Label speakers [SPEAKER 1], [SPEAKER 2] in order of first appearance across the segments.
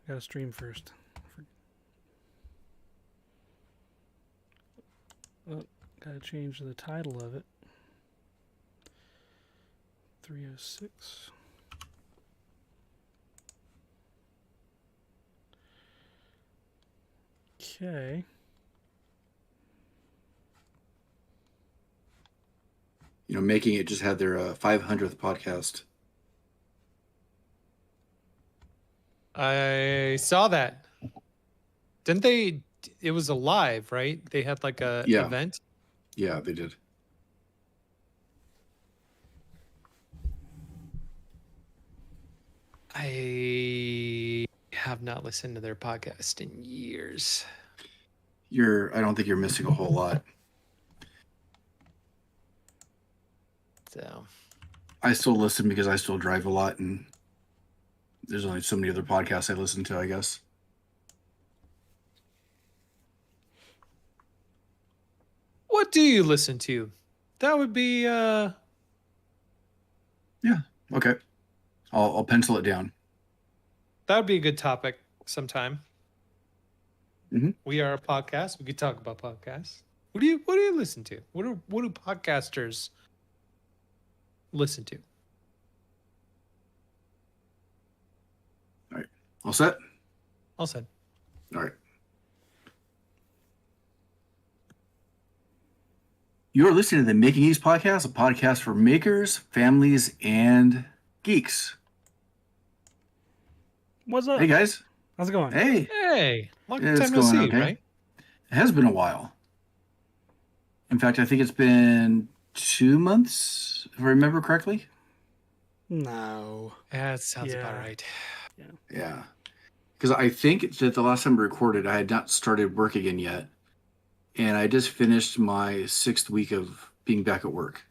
[SPEAKER 1] Gotta stream first. Oh, gotta change the title of it. 306. Okay.
[SPEAKER 2] Making It just had their 500th podcast.
[SPEAKER 3] I saw that. Didn't they? It was a live, right? They had like a event.
[SPEAKER 2] Yeah, they did.
[SPEAKER 3] I have not listened to their podcast in years.
[SPEAKER 2] I don't think you're missing a whole lot.
[SPEAKER 3] So
[SPEAKER 2] I still listen because I still drive a lot, and there's only so many other podcasts I listen to, I guess.
[SPEAKER 3] what do you listen to? That would be
[SPEAKER 2] Yeah. Okay. I'll pencil it down.
[SPEAKER 3] that would be a good topic sometime.
[SPEAKER 2] Mm-hmm.
[SPEAKER 3] We are a podcast. We could talk about podcasts. What do you listen to? What do podcasters listen to?
[SPEAKER 2] All right. All set?
[SPEAKER 3] All said.
[SPEAKER 2] All right. You're listening to the Making Geeks podcast, a podcast for makers, families, and geeks.
[SPEAKER 1] What's up?
[SPEAKER 2] Hey, guys.
[SPEAKER 1] How's it going?
[SPEAKER 3] Hey, long
[SPEAKER 2] It's
[SPEAKER 3] time no
[SPEAKER 2] going
[SPEAKER 3] see,
[SPEAKER 2] okay.
[SPEAKER 3] right?
[SPEAKER 2] It has been a while. In fact, I think it's been 2 months, if I remember correctly.
[SPEAKER 1] No.
[SPEAKER 3] Yeah, it sounds about right.
[SPEAKER 2] Yeah. Because I think that the last time we recorded, I had not started work again yet. And I just finished my 6th week of being back at work.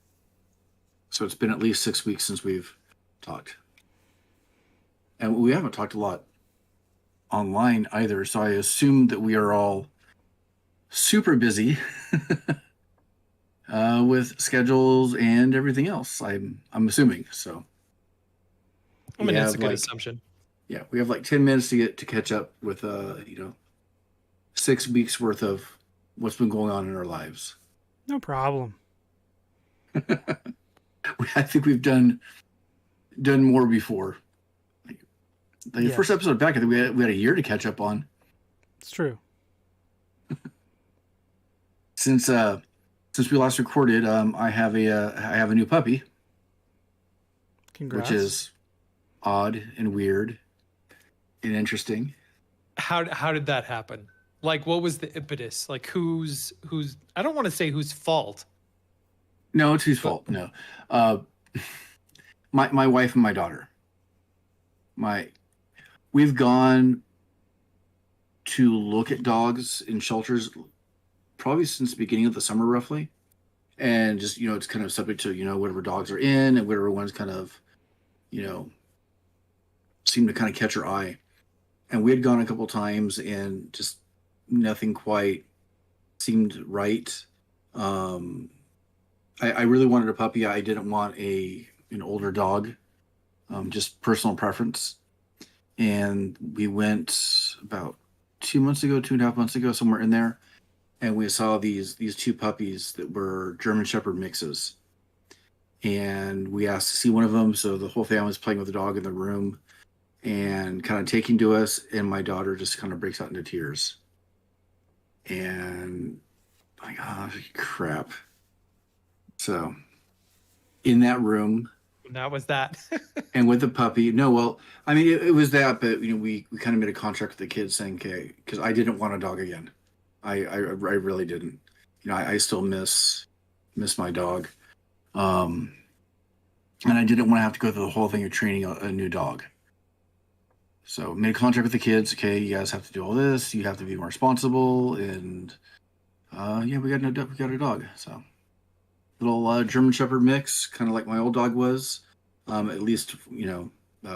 [SPEAKER 2] So it's been at least 6 weeks since we've talked. And we haven't talked a lot online either. So I assume that we are all super busy with schedules and everything else. I'm assuming. So
[SPEAKER 3] I mean, that's a good assumption.
[SPEAKER 2] Yeah, we have like 10 minutes to catch up with 6 weeks worth of what's been going on in our lives.
[SPEAKER 1] No problem.
[SPEAKER 2] I think we've done more before. The first episode back, I think we had a year to catch up on.
[SPEAKER 1] It's true.
[SPEAKER 2] Since we last recorded, I have a new puppy.
[SPEAKER 1] Congrats.
[SPEAKER 2] Which is odd and weird and interesting.
[SPEAKER 3] How did that happen? Like, what was the impetus? Like, whose? I don't want to say whose fault.
[SPEAKER 2] No, it's whose fault. No, my wife and my daughter. We've gone to look at dogs in shelters probably since the beginning of the summer, roughly, and just it's kind of subject to whatever dogs are in and whatever ones kind of seem to kind of catch our eye. And we had gone a couple times and just nothing quite seemed right. I really wanted a puppy. I didn't want an older dog, just personal preference. And we went about 2.5 months ago, somewhere in there, and we saw these 2 puppies that were German Shepherd mixes. And we asked to see one of them, so the whole family was playing with the dog in the room and kind of taking to us, and my daughter just kind of breaks out into tears. And like, oh, crap. So in that room,
[SPEAKER 3] that was that.
[SPEAKER 2] and with the puppy, no, well, I mean, it was that, but we kind of made a contract with the kids saying, okay, because I didn't want a dog again. I really didn't. I still miss my dog. And I didn't want to have to go through the whole thing of training a new dog. So made a contract with the kids. Okay, you guys have to do all this. You have to be more responsible. And we got a dog. So little German Shepherd mix, kind of like my old dog was. At least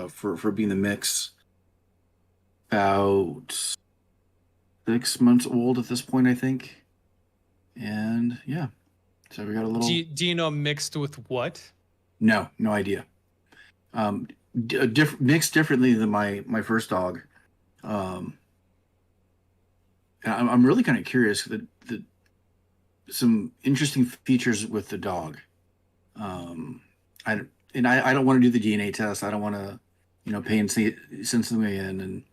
[SPEAKER 2] for being the mix. About 6 months old at this point, I think. And yeah, so we got a little.
[SPEAKER 3] Do you know mixed with what?
[SPEAKER 2] No idea. Mixed differently than my first dog. Um, and I'm really kind of curious. The some interesting features with the dog. Um, I I don't want to do the DNA test. I don't want to, pay and see send something in, and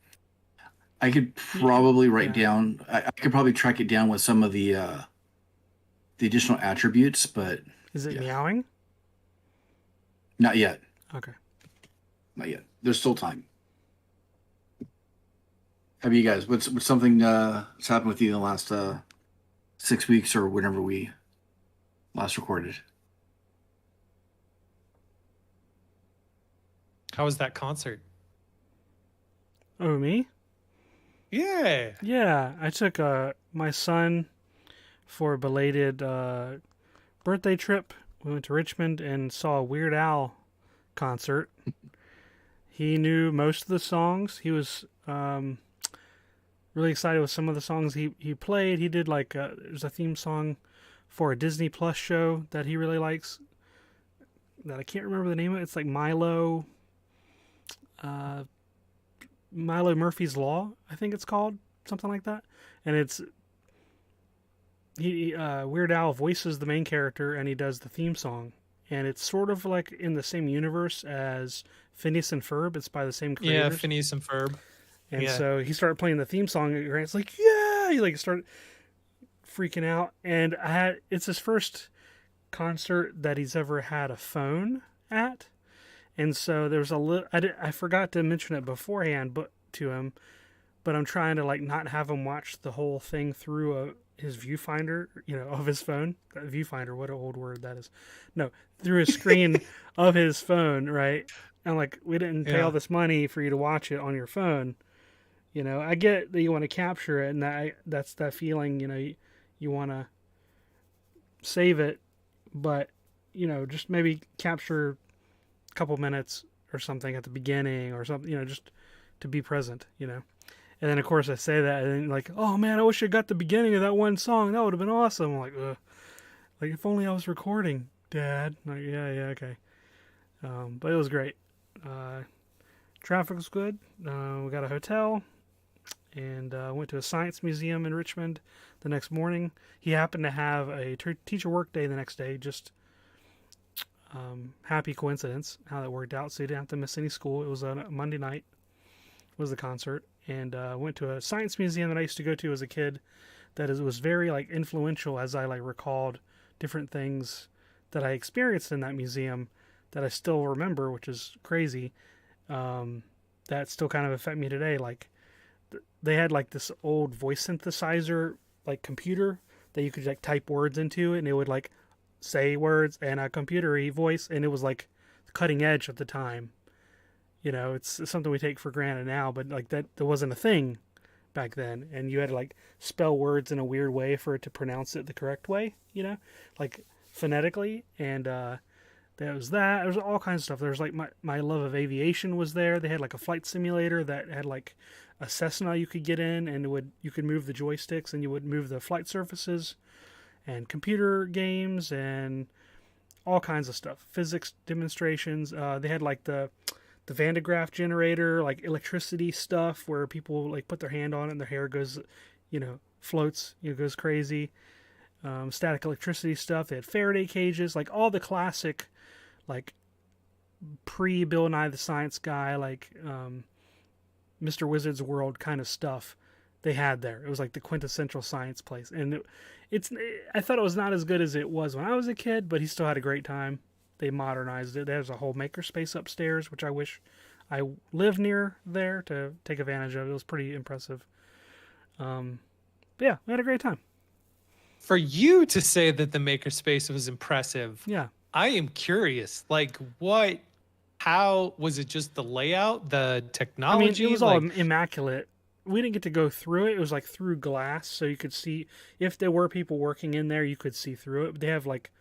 [SPEAKER 2] I could probably write
[SPEAKER 1] Yeah.
[SPEAKER 2] down. I could probably track it down with some of the additional attributes, but
[SPEAKER 1] Is it
[SPEAKER 2] yeah,
[SPEAKER 1] meowing?
[SPEAKER 2] not yet.
[SPEAKER 1] Okay.
[SPEAKER 2] Not yet. There's still time. How about you guys? What's something that's happened with you in the last 6 weeks or whenever we last recorded?
[SPEAKER 3] How was that concert?
[SPEAKER 1] Oh, me?
[SPEAKER 3] Yeah.
[SPEAKER 1] Yeah, I took my son for a belated birthday trip. We went to Richmond and saw a Weird Al concert. He knew most of the songs. He was really excited with some of the songs he played. He did like there's a theme song for a Disney Plus show that he really likes. That I can't remember the name of it. It's like uh, Milo Murphy's Law, I think it's called, something like that. And it's Weird Al voices the main character and he does the theme song. And it's sort of like in the same universe as Phineas and Ferb. It's by the same
[SPEAKER 3] Yeah,
[SPEAKER 1] creators.
[SPEAKER 3] Phineas and Ferb.
[SPEAKER 1] And
[SPEAKER 3] Yeah.
[SPEAKER 1] so he started playing the theme song, and Grant's like, "Yeah!" He like started freaking out. And it's his first concert that he's ever had a phone at, and so there's a little. I forgot to mention it beforehand, but to him, but I'm trying to like not have him watch the whole thing through his viewfinder, of his phone. That viewfinder, what an old word that is. No, through his screen of his phone, right? And like, we didn't pay
[SPEAKER 3] Yeah.
[SPEAKER 1] all this money for you to watch it on your phone. I get that you want to capture it, and that's that feeling. You want to save it, but just maybe capture a couple minutes or something at the beginning or something. Just to be present. And then of course I say that, and then like, oh man, I wish I got the beginning of that one song. That would have been awesome. I'm like, ugh. Like if only I was recording, Dad. Like, yeah, okay. But it was great. Traffic was good. We got a hotel. And went to a science museum in Richmond the next morning. He happened to have a teacher work day the next day. Just happy coincidence how that worked out. So he didn't have to miss any school. It was a Monday night was the concert, and went to a science museum that I used to go to as a kid. Was very like influential as I like recalled different things that I experienced in that museum that I still remember, which is crazy. That still kind of affect me today. Like they had like this old voice synthesizer like computer that you could like type words into, and it would like say words and a computery voice, and it was like cutting edge at the time. It's something we take for granted now, but like that wasn't a thing back then, and you had to like spell words in a weird way for it to pronounce it the correct way, like phonetically. And there was that. There was all kinds of stuff. There's like my love of aviation was there. They had like a flight simulator that had like a Cessna you could get in, and you could move the joysticks, and you would move the flight surfaces, and computer games, and all kinds of stuff. Physics demonstrations. They had like the Van de Graaff generator, like electricity stuff, where people like put their hand on it and their hair goes, floats, goes crazy. Static electricity stuff. They had Faraday cages, like all the classic, like pre Bill Nye the Science Guy, like Mr. Wizard's World kind of stuff they had there. It was like the quintessential science place, and I thought it was not as good as it was when I was a kid, but he still had a great time. They modernized it. There's a whole makerspace upstairs, which I wish I lived near there to take advantage of. It was pretty impressive. But yeah, we had a great time.
[SPEAKER 3] For you to say that the makerspace was impressive,
[SPEAKER 1] Yeah.
[SPEAKER 3] I am curious. Like, how was it? Just the layout, the technology?
[SPEAKER 1] It was
[SPEAKER 3] like,
[SPEAKER 1] all immaculate. We didn't get to go through it. It was like through glass, so you could see if there were people working in there. You could see through it. They have like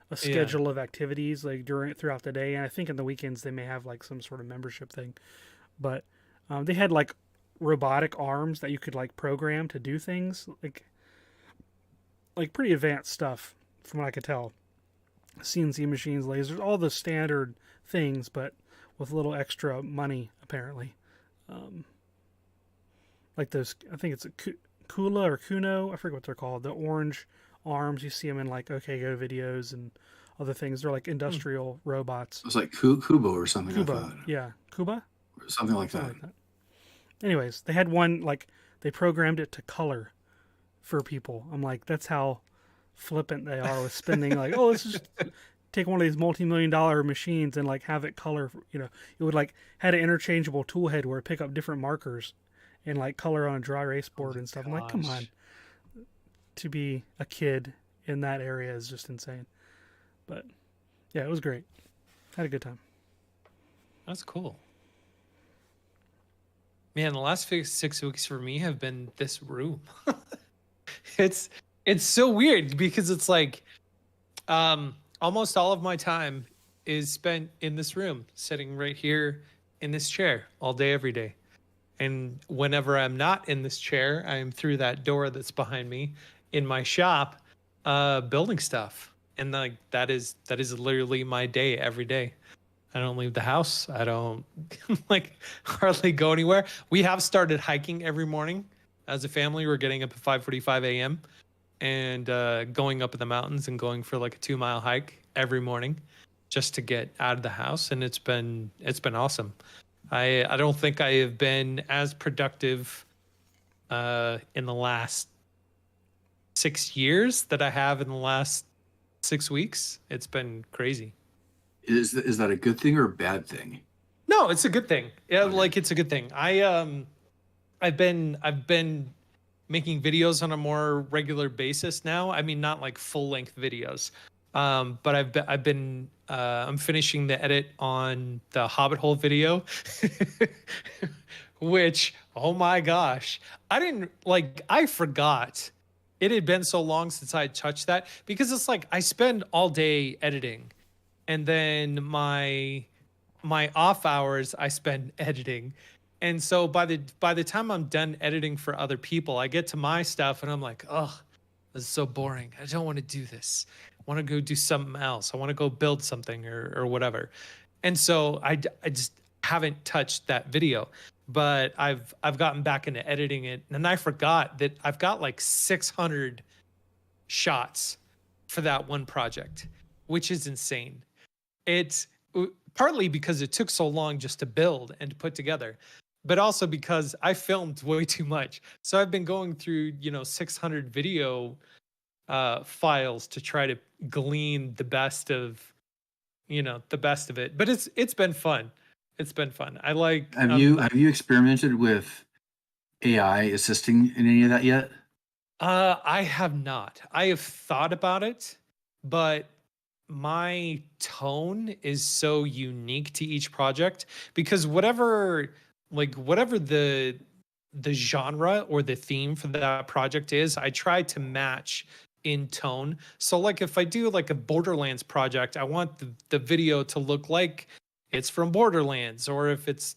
[SPEAKER 1] a schedule of activities like throughout the day, and I think in the weekends they may have like some sort of membership thing. But they had like robotic arms that you could like program to do things, like pretty advanced stuff from what I could tell. CNC machines, lasers, all the standard things, but with a little extra money apparently. like those. I think it's a Kula or Kuno. I forget what they're called. The orange arms. You see them in like OK Go videos and other things. They're like
[SPEAKER 3] Hmm.
[SPEAKER 1] industrial robots.
[SPEAKER 2] It was like Kubo or something, I
[SPEAKER 1] Kubo,
[SPEAKER 2] thought.
[SPEAKER 1] yeah, Kuba,
[SPEAKER 2] Or something like
[SPEAKER 1] something
[SPEAKER 2] that.
[SPEAKER 1] like that. Anyways, they had one like they programmed it to color for people. I'm like, that's how flippant they are with spending. Like, oh, let's just take one of these multi-million-dollar machines and like have it color. It would like had an interchangeable tool head where it pick up different markers and like color on a dry erase
[SPEAKER 3] Oh
[SPEAKER 1] board
[SPEAKER 3] my
[SPEAKER 1] and stuff. I'm like, come on,
[SPEAKER 3] gosh.
[SPEAKER 1] to be a kid in that area is just insane. But yeah, it was great. Had a good time.
[SPEAKER 3] That's cool. Man, the last 6 weeks for me have been this room. it's it's so weird because it's like almost all of my time is spent in this room, sitting right here in this chair all day, every day. And whenever I'm not in this chair, I'm through that door that's behind me in my shop, building stuff. And like that is literally my day every day. I don't leave the house. I don't like hardly go anywhere. We have started hiking every morning as a family. We're getting up at 5:45 a.m. and going up in the mountains and going for like a 2 mile hike every morning just to get out of the house. And it's been awesome. I don't think I have been as productive in the last 6 years that I have in the last 6 weeks. It's been crazy.
[SPEAKER 2] Is that a good thing or a bad thing?
[SPEAKER 3] No, it's a good thing. Yeah,
[SPEAKER 2] Okay.
[SPEAKER 3] like it's a good thing. I've been making videos on a more regular basis now. I mean, not like full length videos, but I'm finishing the edit on the Hobbit hole video, which oh my gosh, I forgot. It had been so long since I had touched that because it's like I spend all day editing, and then my off hours I spend editing. And so by the time I'm done editing for other people, I get to my stuff and I'm like, oh, this is so boring. I don't want to do this. I want to go do something else. I want to go build something or whatever. And so I just haven't touched that video. But I've gotten back into editing it, and I forgot that I've got like 600 shots for that one project, which is insane. It's partly because it took so long just to build and to put together, but also because I filmed way too much. So I've been going through, 600 video files to try to glean the best of it. But it's been fun. It's been fun. I like
[SPEAKER 2] Have you experimented with AI assisting in any of that yet?
[SPEAKER 3] I have not. I have thought about it, but my tone is so unique to each project because whatever the genre or the theme for that project is, I try to match in tone. So like if I do like a Borderlands project, I want the video to look like it's from Borderlands, or if it's,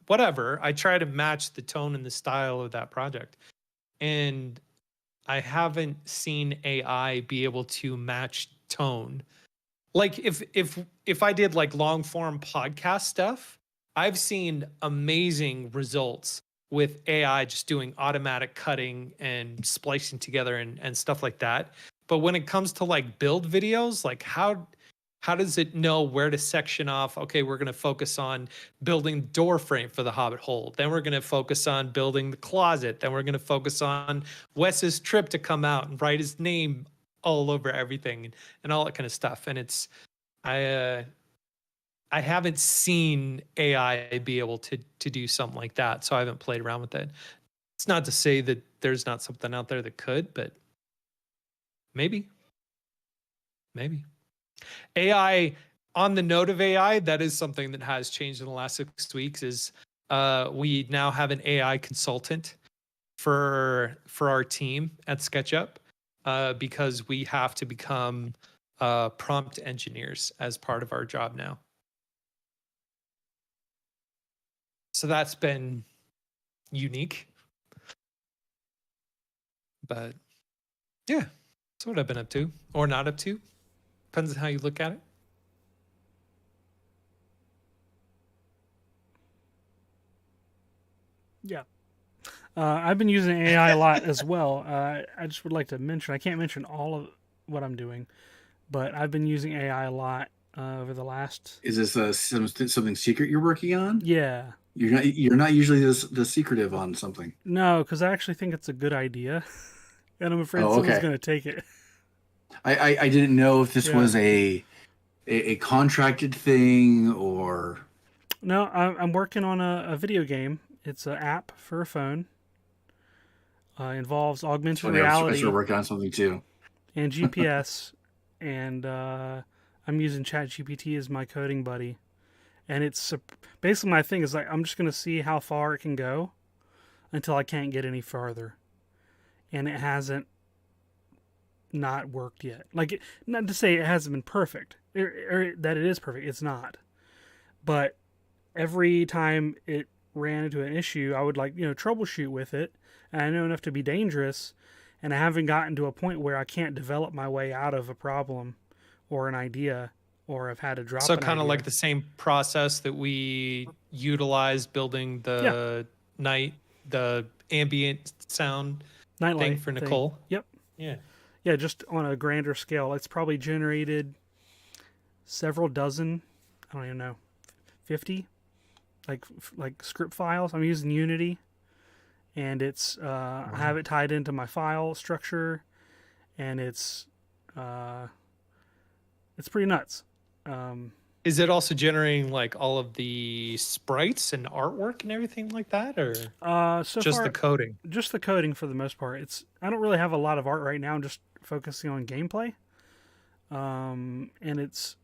[SPEAKER 3] whatever, I try to match the tone and the style of that project. And I haven't seen AI be able to match tone. Like if I did like long form podcast stuff, I've seen amazing results with AI just doing automatic cutting and splicing together and stuff like that. But when it comes to like build videos, like how does it know where to section off? Okay, we're going to focus on building door frame for the Hobbit hole. Then we're going to focus on building the closet. Then we're going to focus on Wes's trip to come out and write his name all over everything and all that kind of stuff. And I I haven't seen AI be able to do something like that, so I haven't played around with it. It's not to say that there's not something out there that could, but maybe, maybe. AI, on the note of AI, that is something that has changed in the last 6 weeks. Is we now have an AI consultant for our team at SketchUp because we have to become prompt engineers as part of our job now. So that's been unique, but yeah, that's what I've been up to or not up to. Depends on how you look at it.
[SPEAKER 1] Yeah. I've been using AI a lot as well. I just would like to mention, I can't mention all of what I'm doing, but I've been using AI a lot over the last.
[SPEAKER 2] Is this something secret you're working on?
[SPEAKER 1] Yeah.
[SPEAKER 2] You're not usually the secretive on something.
[SPEAKER 1] No, because I actually think it's a good idea, and I'm afraid
[SPEAKER 2] Oh,
[SPEAKER 1] someone's
[SPEAKER 2] okay.
[SPEAKER 1] going to take it.
[SPEAKER 2] I didn't know if this
[SPEAKER 1] Yeah.
[SPEAKER 2] was a contracted thing or.
[SPEAKER 1] No, I'm working on a video game. It's an app for a phone. Involves
[SPEAKER 2] It's
[SPEAKER 1] augmented
[SPEAKER 2] funny. I started
[SPEAKER 1] reality
[SPEAKER 2] working on something too.
[SPEAKER 1] and GPS, and I'm using ChatGPT as my coding buddy. And it's basically my thing is like I'm just gonna see how far it can go until I can't get any farther, and it hasn't not worked yet. Like not to say it hasn't been perfect or that it is perfect. It's not, but every time it ran into an issue, I would troubleshoot with it, and I know enough to be dangerous, and I haven't gotten to a point where I can't develop my way out of a problem or an idea, or I've had to drop
[SPEAKER 3] So
[SPEAKER 1] an
[SPEAKER 3] kind of
[SPEAKER 1] idea.
[SPEAKER 3] like the same process that we utilized building
[SPEAKER 1] Yeah,
[SPEAKER 3] the ambient sound thing
[SPEAKER 1] nightlight
[SPEAKER 3] for
[SPEAKER 1] thing.
[SPEAKER 3] Nicole.
[SPEAKER 1] Yep.
[SPEAKER 3] Yeah.
[SPEAKER 1] Yeah, just on a grander scale. It's probably generated several dozen, I don't even know, 50 like script files. I'm using Unity, and I have
[SPEAKER 3] Wow.
[SPEAKER 1] it tied into my file structure, and uh, it's pretty nuts. Um,
[SPEAKER 3] Is it also generating like all of the sprites and artwork and everything like that, or
[SPEAKER 1] so
[SPEAKER 3] just the
[SPEAKER 1] far,
[SPEAKER 3] coding?
[SPEAKER 1] just the coding for the most part. I don't really have a lot of art right now. I'm just focusing on gameplay. And it's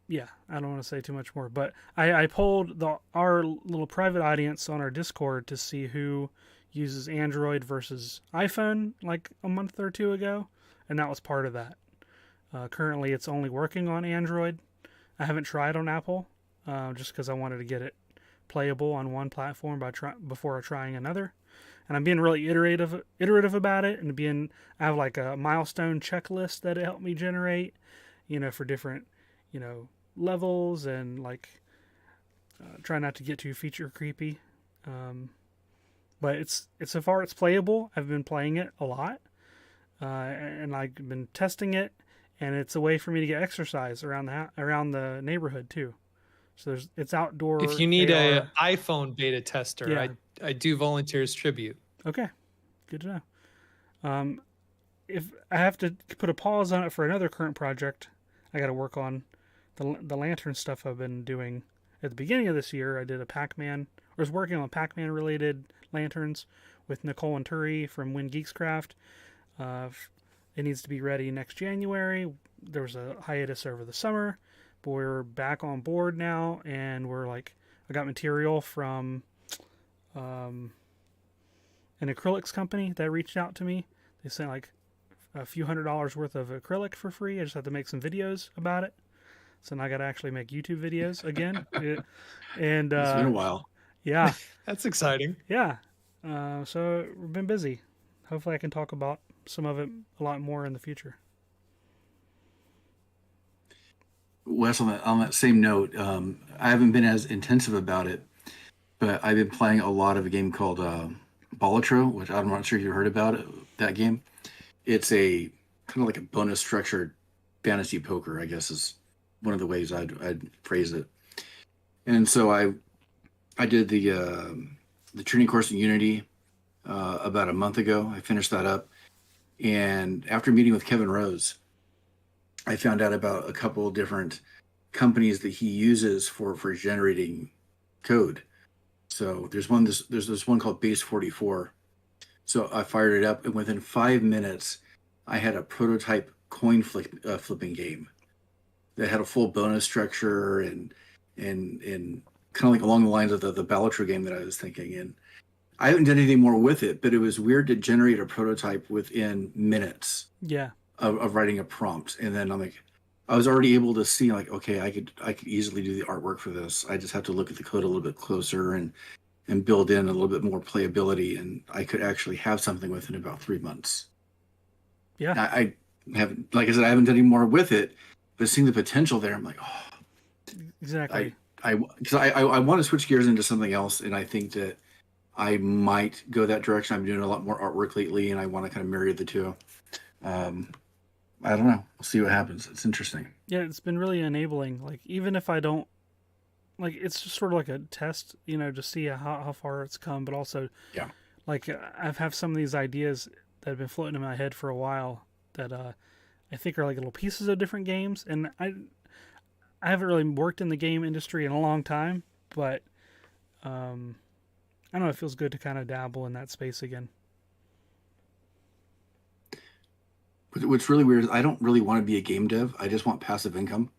[SPEAKER 1] yeah, I don't want to say too much more, but I polled our little private audience on our Discord to see who uses Android versus iPhone like a month or two ago, and that was part of that. Currently, it's only working on Android. I haven't tried on Apple, just because I wanted to get it playable on one platform before trying another. And I'm being really iterative about it, and I have like a milestone checklist that it helped me generate, for different, levels, and like try not to get too feature creepy. Um, but it's so far it's playable. I've been playing it a lot, and I've been testing it, and it's a way for me to get exercise around the neighborhood too. So it's
[SPEAKER 3] If
[SPEAKER 1] outdoor
[SPEAKER 3] you need a
[SPEAKER 1] AR.
[SPEAKER 3] iPhone beta tester,
[SPEAKER 1] Yeah.
[SPEAKER 3] I do volunteer as tribute.
[SPEAKER 1] Okay. Good to know. If I have to put a pause on it for another current project, I got to work on the lantern stuff I've been doing. At the beginning of this year, I did a Pac-Man. I was working on Pac-Man related lanterns with Nicole and Turi from Geeks Craft. Uh, it needs to be ready next January. There was a hiatus over the summer, but we're back on board now, and I got material from um, an acrylics company that reached out to me. They sent like a few $100s worth of acrylic for free. I just had to make some videos about it. So now I got to actually make YouTube videos again. And
[SPEAKER 2] It's been a while.
[SPEAKER 1] yeah,
[SPEAKER 3] That's exciting.
[SPEAKER 1] yeah. So we've been busy. Hopefully, I can talk about some of it a lot more in the future.
[SPEAKER 2] Wes, on that same note, I haven't been as intensive about it, but I've been playing a lot of a game called Bolotro, which I'm not sure if you heard about it. That game, it's a kind of like a bonus structured fantasy poker, I guess is one of the ways I'd phrase it. And so I did the training course in Unity about a month ago. I finished that up, and after meeting with Kevin Rose, I found out about a couple of different companies that he uses for generating code. So there's this one called Base 44. So I fired it up, and within 5 minutes, I had a prototype flipping game that had a full bonus structure and kind of like along the lines of the Balatro game that I was thinking. And I haven't done anything more with it, but it was weird to generate a prototype within minutes
[SPEAKER 1] Yeah,
[SPEAKER 2] of writing a prompt. And then I was already able to see like, okay, I could easily do the artwork for this. I just have to look at the code a little bit closer and build in a little bit more playability, and I could actually have something within about 3 months.
[SPEAKER 1] yeah,
[SPEAKER 2] I haven't, like I said, I haven't done any more with it, but seeing the potential there, I'm like, oh,
[SPEAKER 1] exactly.
[SPEAKER 2] because I want to switch gears into something else, and I think that I might go that direction. I'm doing a lot more artwork lately, and I want to kind of marry the two. Um, I don't know. We'll see what happens. It's interesting.
[SPEAKER 1] Yeah, it's been really enabling. Like even if I don't like, it's just sort of like a test, to see how far it's come. But also,
[SPEAKER 2] Yeah.
[SPEAKER 1] like I've have some of these ideas that have been floating in my head for a while that I think are like little pieces of different games, and I haven't really worked in the game industry in a long time, but um, I don't know. It feels good to kind of dabble in that space again.
[SPEAKER 2] What's really weird is I don't really want to be a game dev. I just want passive income.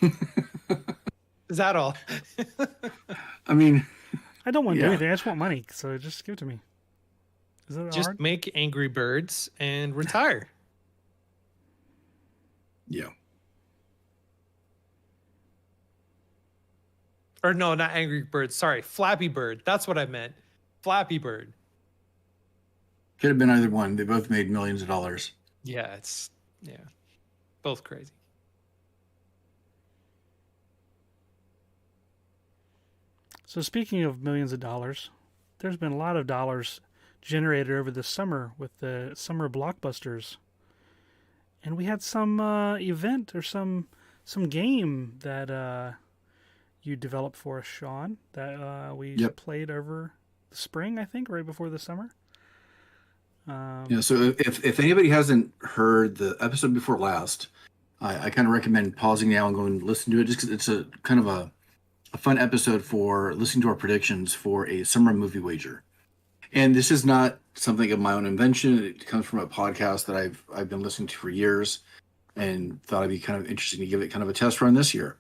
[SPEAKER 3] Is that all?
[SPEAKER 2] I mean,
[SPEAKER 1] I don't want to do
[SPEAKER 2] yeah,
[SPEAKER 1] anything. I just want money, so just give it to me. Is that
[SPEAKER 3] Just
[SPEAKER 1] hard?
[SPEAKER 3] make Angry Birds and retire.
[SPEAKER 2] yeah.
[SPEAKER 3] Or no, not Angry Bird. Sorry, Flappy Bird. That's what I meant. Flappy Bird.
[SPEAKER 2] Could have been either one. They both made millions of dollars.
[SPEAKER 3] Yeah, both crazy.
[SPEAKER 1] So speaking of millions of dollars, there's been a lot of dollars generated over the summer with the summer blockbusters, and we had some event or some game that you developed for us, Sean, that we
[SPEAKER 2] Yep.
[SPEAKER 1] played over the spring, I think, right before the summer.
[SPEAKER 2] Yeah. So if anybody hasn't heard the episode before last, I kind of recommend pausing now and going and listen to it, just because it's a kind of a fun episode for listening to our predictions for a summer movie wager. And this is not something of my own invention. It comes from a podcast that I've been listening to for years, and thought it'd be kind of interesting to give it kind of a test run this year,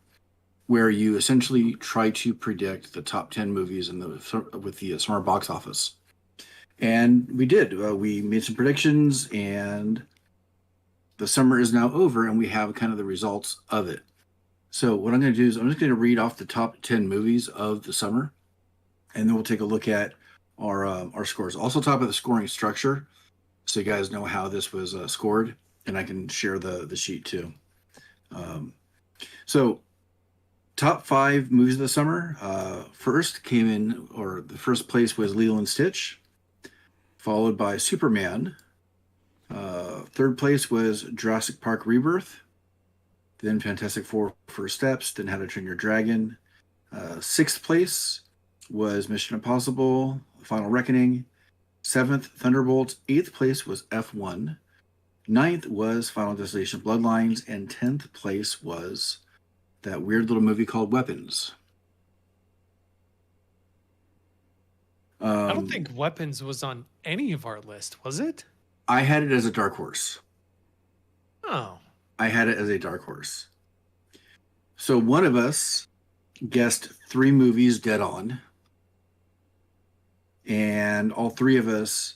[SPEAKER 2] where you essentially try to predict the top 10 movies in the with the summer box office. And we did. We made some predictions, and the summer is now over, and we have kind of the results of it. So what I'm going to do is I'm just going to read off the top 10 movies of the summer, and then we'll take a look at our scores. Also, top of the scoring structure, so you guys know how this was scored, and I can share the sheet too. So top 5 movies of the summer. First came in, or the first place was Lilo and Stitch, followed by Superman. Third place was Jurassic Park Rebirth, then Fantastic Four First Steps, then How to Train Your Dragon. Sixth place was Mission Impossible Final Reckoning. Seventh, Thunderbolts. Eighth place was F1. Ninth was Final Destination Bloodlines. And 10th place was that weird little movie called Weapons.
[SPEAKER 3] I don't think Weapons was on any of our list, was it?
[SPEAKER 2] I had it as a dark horse.
[SPEAKER 3] Oh.
[SPEAKER 2] I had it as a dark horse. So one of us guessed 3 movies dead on, and all 3 of us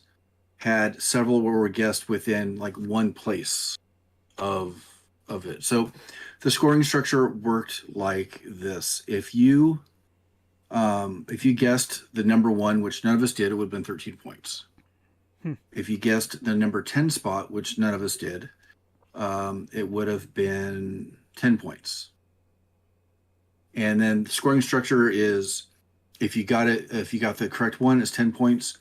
[SPEAKER 2] had several where were guessed within like one place of it. So the scoring structure worked like this: if you guessed the number 1, which none of us did, it would have been 13 points. If you guessed the number 10 spot, which none of us did, it would have been 10 points. And then the scoring structure is, if you got the correct one, it's 10 points.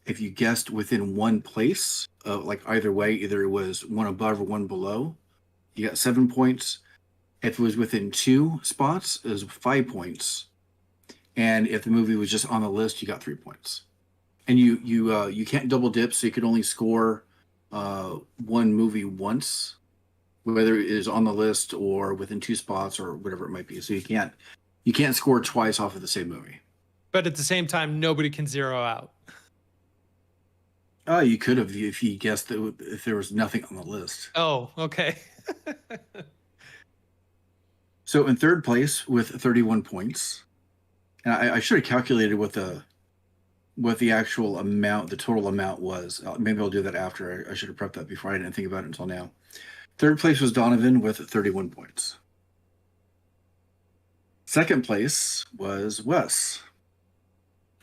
[SPEAKER 2] If you guessed within one place, like either way, either it was one above or one below, you got 7 points. If it was within 2 spots, it was 5 points. And if the movie was just on the list, you got 3 points. And you can't double dip, so you could only score one movie once, whether it is on the list or within 2 spots or whatever it might be. So you can't score twice off of the same movie.
[SPEAKER 3] But at the same time, nobody can zero out.
[SPEAKER 2] You could have if you guessed that if there was nothing on the list.
[SPEAKER 3] Oh, okay.
[SPEAKER 2] So in third place with 31 points, and I should have calculated what the actual amount, the total amount was. Maybe I'll do that after. I should have prepped that before. I didn't think about it until now. Third place was Donovan with 31 points. Second place was Wes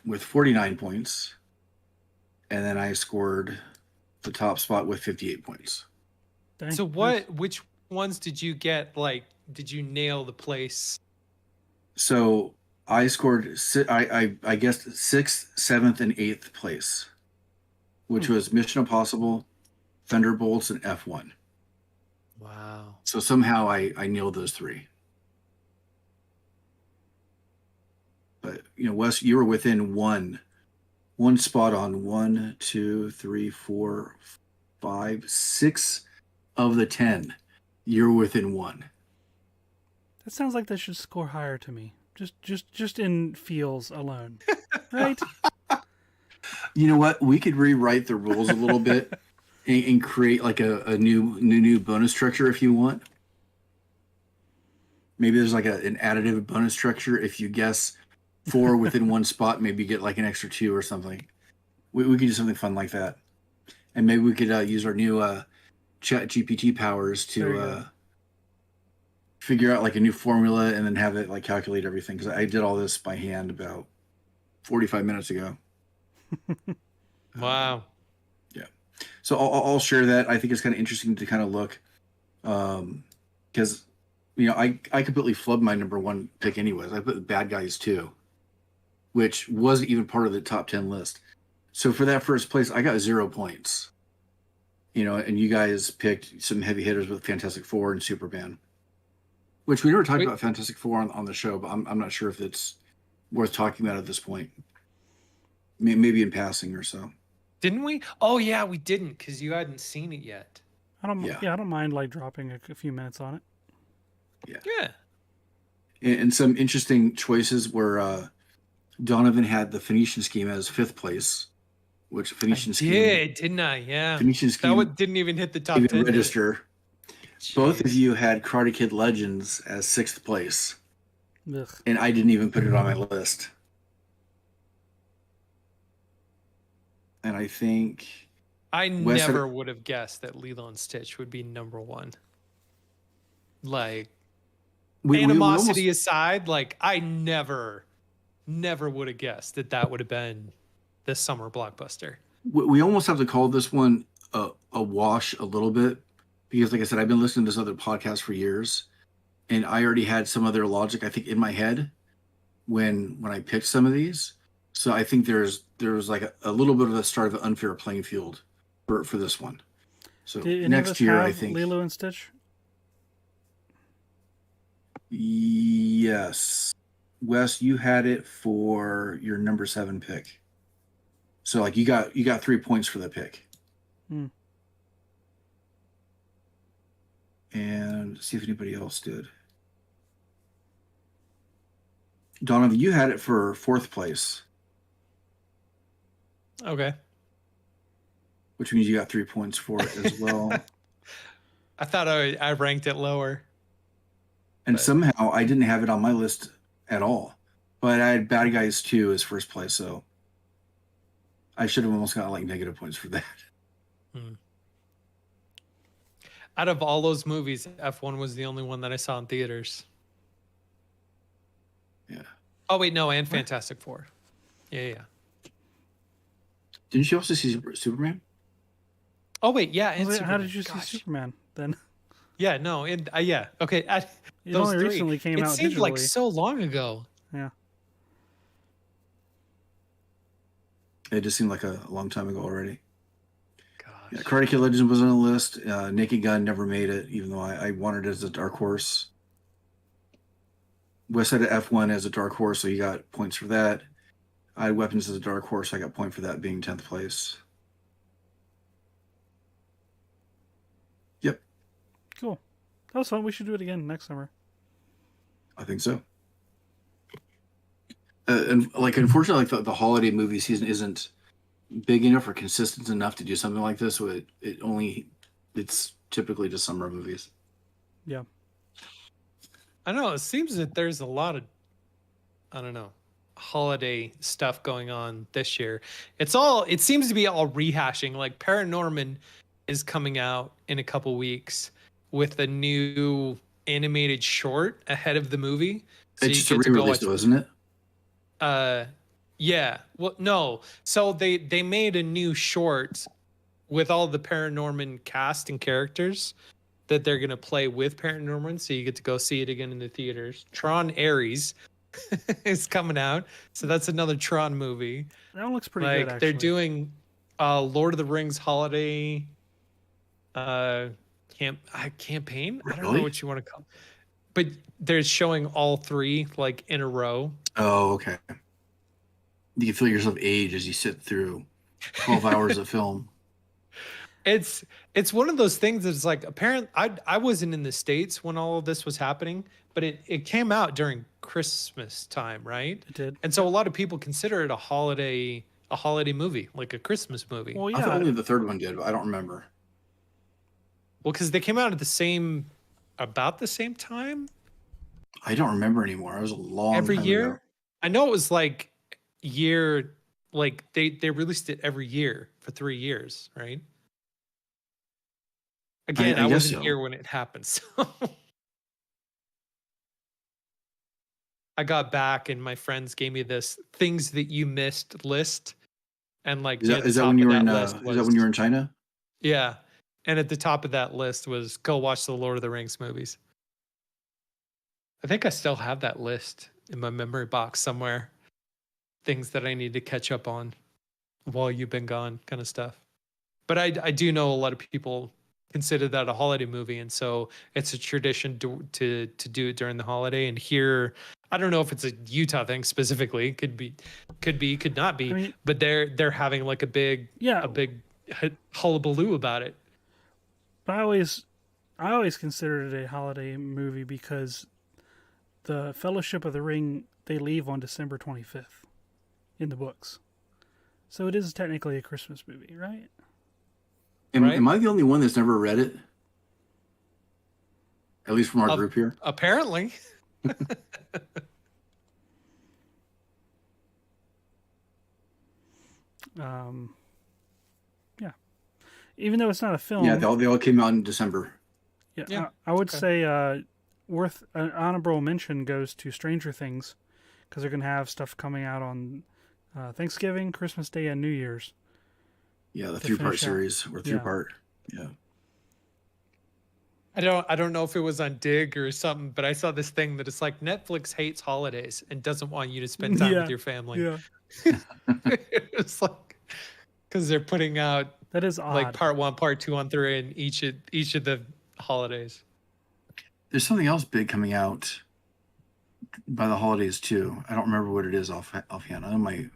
[SPEAKER 2] with 49 points. And then I scored the top spot with 58 points.
[SPEAKER 1] Dang,
[SPEAKER 3] So
[SPEAKER 1] nice.
[SPEAKER 3] which ones did you get? Like, did you nail the place?
[SPEAKER 2] So I scored. I guessed sixth, seventh, and eighth place, which was Mission Impossible, Thunderbolts, and F1.
[SPEAKER 3] Wow.
[SPEAKER 2] So somehow I nailed those three. But Wes, you were within one spot on one, two, three, four, five, six of the 10. You're within one.
[SPEAKER 1] That sounds like they should score higher to me. Just in feels alone, right?
[SPEAKER 2] You know what? We could rewrite the rules a little bit and create like a new bonus structure if you want. Maybe there's like an additive bonus structure. If you guess 4 within one spot, maybe you get like an extra 2 or something. We could do something fun like that. And maybe we could use our new chat GPT powers to figure out like a new formula and then have it like calculate everything. Because I did all this by hand about 45 minutes ago.
[SPEAKER 3] Wow.
[SPEAKER 2] Yeah. So I'll share that. I think it's kind of interesting to kind of look. Because, I completely flubbed my number one pick anyways. I put Bad Guys 2, which wasn't even part of the top 10 list. So for that first place, I got 0 points. And you guys picked some heavy hitters with Fantastic Four and Superman, which we never talked about Fantastic Four on the show, but I'm not sure if it's worth talking about at this point. Maybe in passing or so.
[SPEAKER 3] Didn't we? Oh yeah, we didn't because you hadn't seen it yet.
[SPEAKER 1] I don't mind like dropping a few minutes on it.
[SPEAKER 3] Yeah.
[SPEAKER 2] And some interesting choices were Donovan had the Phoenician Scheme as 5th place, which Phoenician Scheme
[SPEAKER 3] didn't I? Yeah.
[SPEAKER 2] Phoenician Scheme
[SPEAKER 3] That one didn't even hit the top
[SPEAKER 2] even
[SPEAKER 3] 10.
[SPEAKER 2] register. Both of you had Karate Kid Legends as 6th place.
[SPEAKER 1] Ugh.
[SPEAKER 2] And I didn't even put it on my list. And I think
[SPEAKER 3] I
[SPEAKER 2] Wes
[SPEAKER 3] never would have guessed that Lilo and Stitch would be number one. Like, animosity aside, like I never would have guessed that would have been the summer blockbuster.
[SPEAKER 2] We almost have to call this one a wash a little bit because, like I said, I've been listening to this other podcast for years, and I already had some other logic I think in my head when I picked some of these. So I think there's like a little bit of a start of an unfair playing field for this one. So next year, I think
[SPEAKER 1] Lilo and Stitch.
[SPEAKER 2] Yes, Wes, you had it for your number 7 pick. So like you got 3 points for the pick. And see if anybody else did. Donovan, you had it for 4th place.
[SPEAKER 3] Okay.
[SPEAKER 2] Which means you got 3 points for it as well.
[SPEAKER 3] I thought I ranked it lower.
[SPEAKER 2] And somehow I didn't have it on my list at all. But I had Bad Guys 2 as 1st place, so I should have almost got like negative points for that.
[SPEAKER 3] Out of all those movies, F1 was the only one that I saw in theaters.
[SPEAKER 2] Yeah.
[SPEAKER 3] Oh wait, no, and Fantastic Four. Yeah.
[SPEAKER 2] Didn't you also see Superman?
[SPEAKER 3] Oh wait, yeah. And
[SPEAKER 1] How did you see Superman then?
[SPEAKER 3] Yeah, no, and yeah, okay.
[SPEAKER 1] It only recently came out.
[SPEAKER 3] It seemed
[SPEAKER 1] digitally.
[SPEAKER 3] like so long ago.
[SPEAKER 1] Yeah.
[SPEAKER 2] It just seemed like a long time ago already.
[SPEAKER 3] Gosh.
[SPEAKER 2] Yeah, Karate Kid Legends was on the list. Naked Gun never made it, even though I wanted it as a dark horse. Wes had F1 as a dark horse, so you got points for that. I had Weapons as a dark horse. I got point for that being 10th place. Yep.
[SPEAKER 1] Cool. That was fun. We should do it again next summer.
[SPEAKER 2] I think so. And like, unfortunately, like the holiday movie season isn't big enough or consistent enough to do something like this. So it's typically just summer movies.
[SPEAKER 1] Yeah.
[SPEAKER 3] I don't know. It seems that there's a lot of, I don't know, holiday stuff going on this year. It seems to be all rehashing. Like Paranorman is coming out in a couple weeks with a new animated short ahead of the movie. So
[SPEAKER 2] it's just a re-release, though, isn't it?
[SPEAKER 3] Yeah. Well, no. So they made a new short with all the Paranorman cast and characters that they're gonna play with Paranorman. So you get to go see it again in the theaters. Tron Ares is coming out. So that's another Tron movie.
[SPEAKER 1] That one looks pretty
[SPEAKER 3] Like
[SPEAKER 1] good,
[SPEAKER 3] they're
[SPEAKER 1] actually.
[SPEAKER 3] doing Lord of the Rings holiday uh campaign. I don't know
[SPEAKER 2] Really?
[SPEAKER 3] what you want to call it. But they're showing all three like in a row.
[SPEAKER 2] Oh, okay. You can feel yourself age as you sit through 12 hours of film.
[SPEAKER 3] It's one of those things that's like apparent. I wasn't in the States when all of this was happening, but it came out during Christmas time, right?
[SPEAKER 1] It did.
[SPEAKER 3] And so a lot of people consider it a holiday movie, like a Christmas movie.
[SPEAKER 1] Well,
[SPEAKER 2] I thought
[SPEAKER 1] yeah.
[SPEAKER 2] only the third one did, but I don't remember.
[SPEAKER 3] Well, because they came out at about the same time
[SPEAKER 2] I don't remember anymore. It was a long
[SPEAKER 3] every
[SPEAKER 2] time
[SPEAKER 3] year.
[SPEAKER 2] ago.
[SPEAKER 3] I know it was like year, like they released it every year for 3 years, right? Again,
[SPEAKER 2] I
[SPEAKER 3] I
[SPEAKER 2] guess
[SPEAKER 3] wasn't
[SPEAKER 2] so.
[SPEAKER 3] here when it happened, so I got back and my friends gave me this things that you missed list, and like
[SPEAKER 2] Is
[SPEAKER 3] near
[SPEAKER 2] that,
[SPEAKER 3] the
[SPEAKER 2] is that
[SPEAKER 3] top
[SPEAKER 2] when you
[SPEAKER 3] of
[SPEAKER 2] were in
[SPEAKER 3] that list
[SPEAKER 2] is that when you were in China?
[SPEAKER 3] yeah, and at the top of that list was go watch the Lord of the Rings movies. I think I still have that list in my memory box somewhere. Things that I need to catch up on while you've been gone, kind of stuff. But I do know a lot of people consider that a holiday movie, and so it's a tradition to do it during the holiday. And here, I don't know if it's a Utah thing specifically. Could not be.
[SPEAKER 1] I mean,
[SPEAKER 3] but they're having like a big
[SPEAKER 1] yeah.
[SPEAKER 3] hullabaloo about it.
[SPEAKER 1] But I always considered it a holiday movie because the Fellowship of the Ring, they leave on December 25th in the books. So it is technically a Christmas movie, right?
[SPEAKER 2] Am I the only one that's never read it? At least from our group here.
[SPEAKER 3] Apparently.
[SPEAKER 1] Yeah. Even though it's not a film.
[SPEAKER 2] Yeah, they all came out in December.
[SPEAKER 1] Yeah. I would say worth an honorable mention goes to Stranger Things because they're going to have stuff coming out on Thanksgiving, Christmas Day, and New Year's.
[SPEAKER 2] Yeah, the 3-part series or 3-part. Yeah.
[SPEAKER 3] I don't know if it was on Dig or something, but I saw this thing that it's like Netflix hates holidays and doesn't want you to spend time with your family.
[SPEAKER 1] Yeah.
[SPEAKER 3] It's like because they're putting out
[SPEAKER 1] That is odd.
[SPEAKER 3] like part 1, part 2 on 3 in each of the holidays.
[SPEAKER 2] There's something else big coming out by the holidays too. I don't remember what it is offhand. I know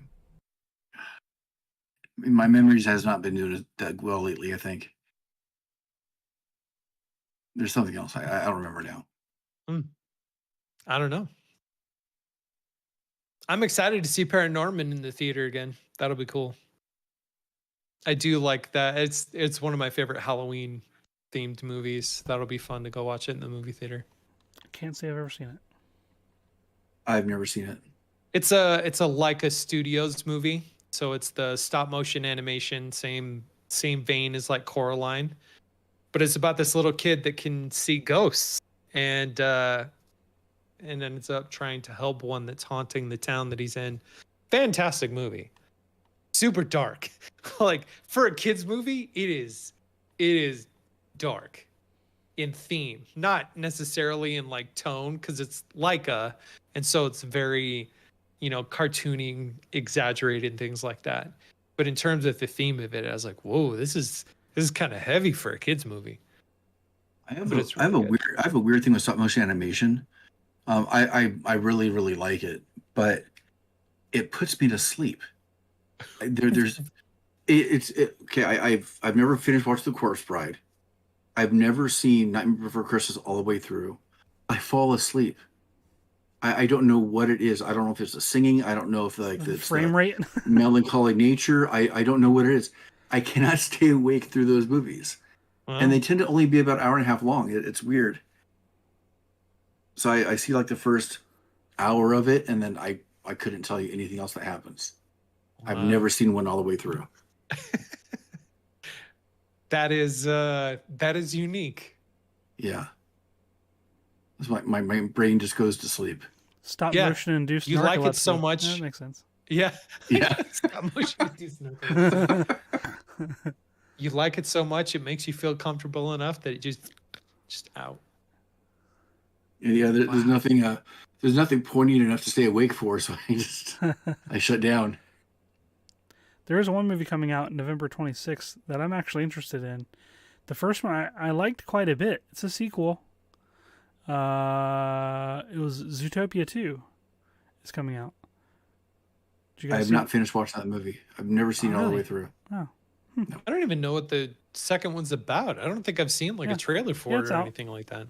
[SPEAKER 2] my memories has not been doing that well lately. I think there's something else. I don't remember now.
[SPEAKER 3] I don't know. I'm excited to see Paranorman in the theater again. That'll be cool. I do like that. It's one of my favorite Halloween themed movies. That'll be fun to go watch it in the movie theater.
[SPEAKER 1] I can't say I've ever seen it.
[SPEAKER 2] I've never seen it.
[SPEAKER 3] It's a Leica Studios movie, so it's the stop motion animation, same vein as like Coraline, but it's about this little kid that can see ghosts and ends up trying to help one that's haunting the town that he's in. Fantastic movie. Super dark. Like for a kids movie, it is dark in theme, not necessarily in like tone because it's Leica, and so it's very, cartooning, exaggerated things like that. But in terms of the theme of it, I was like, whoa, this is kind of heavy for a kids movie.
[SPEAKER 2] I have a weird thing with stop motion animation. I really like it, but it puts me to sleep. Okay. I've never finished watching The Corpse Bride. I've never seen Nightmare Before Christmas all the way through. I fall asleep. I don't know what it is. I don't know if it's the singing. I don't know if the
[SPEAKER 1] frame rate,
[SPEAKER 2] melancholy nature. I don't know what it is. I cannot stay awake through those movies, and they tend to only be about an hour and a half long. It's weird. So I see like the first hour of it, and then I couldn't tell you anything else that happens. I've never seen one all the way through.
[SPEAKER 3] That is unique.
[SPEAKER 2] Yeah. My brain just goes to sleep.
[SPEAKER 1] Stop motion induced.
[SPEAKER 3] You like it so much.
[SPEAKER 1] That makes sense.
[SPEAKER 3] Yeah.
[SPEAKER 2] Yeah.
[SPEAKER 3] Stop motion induced narcolepsy. You like it so much, it makes you feel comfortable enough that it just out.
[SPEAKER 2] Yeah, there's nothing There's nothing poignant enough to stay awake for, so I shut down.
[SPEAKER 1] There is one movie coming out November 26th that I'm actually interested in. The first one I liked quite a bit. It's a sequel. It was Zootopia 2. It's coming out. Did you
[SPEAKER 2] I
[SPEAKER 1] guys
[SPEAKER 2] have
[SPEAKER 1] see
[SPEAKER 2] not
[SPEAKER 1] it?
[SPEAKER 2] finished watching that movie. I've never seen it all the
[SPEAKER 1] really?
[SPEAKER 2] way through.
[SPEAKER 1] Oh,
[SPEAKER 3] I don't even know what the second one's about. I don't think I've seen like
[SPEAKER 1] Yeah.
[SPEAKER 3] a trailer for
[SPEAKER 1] Yeah,
[SPEAKER 3] it
[SPEAKER 1] it's
[SPEAKER 3] or
[SPEAKER 1] out.
[SPEAKER 3] anything like that.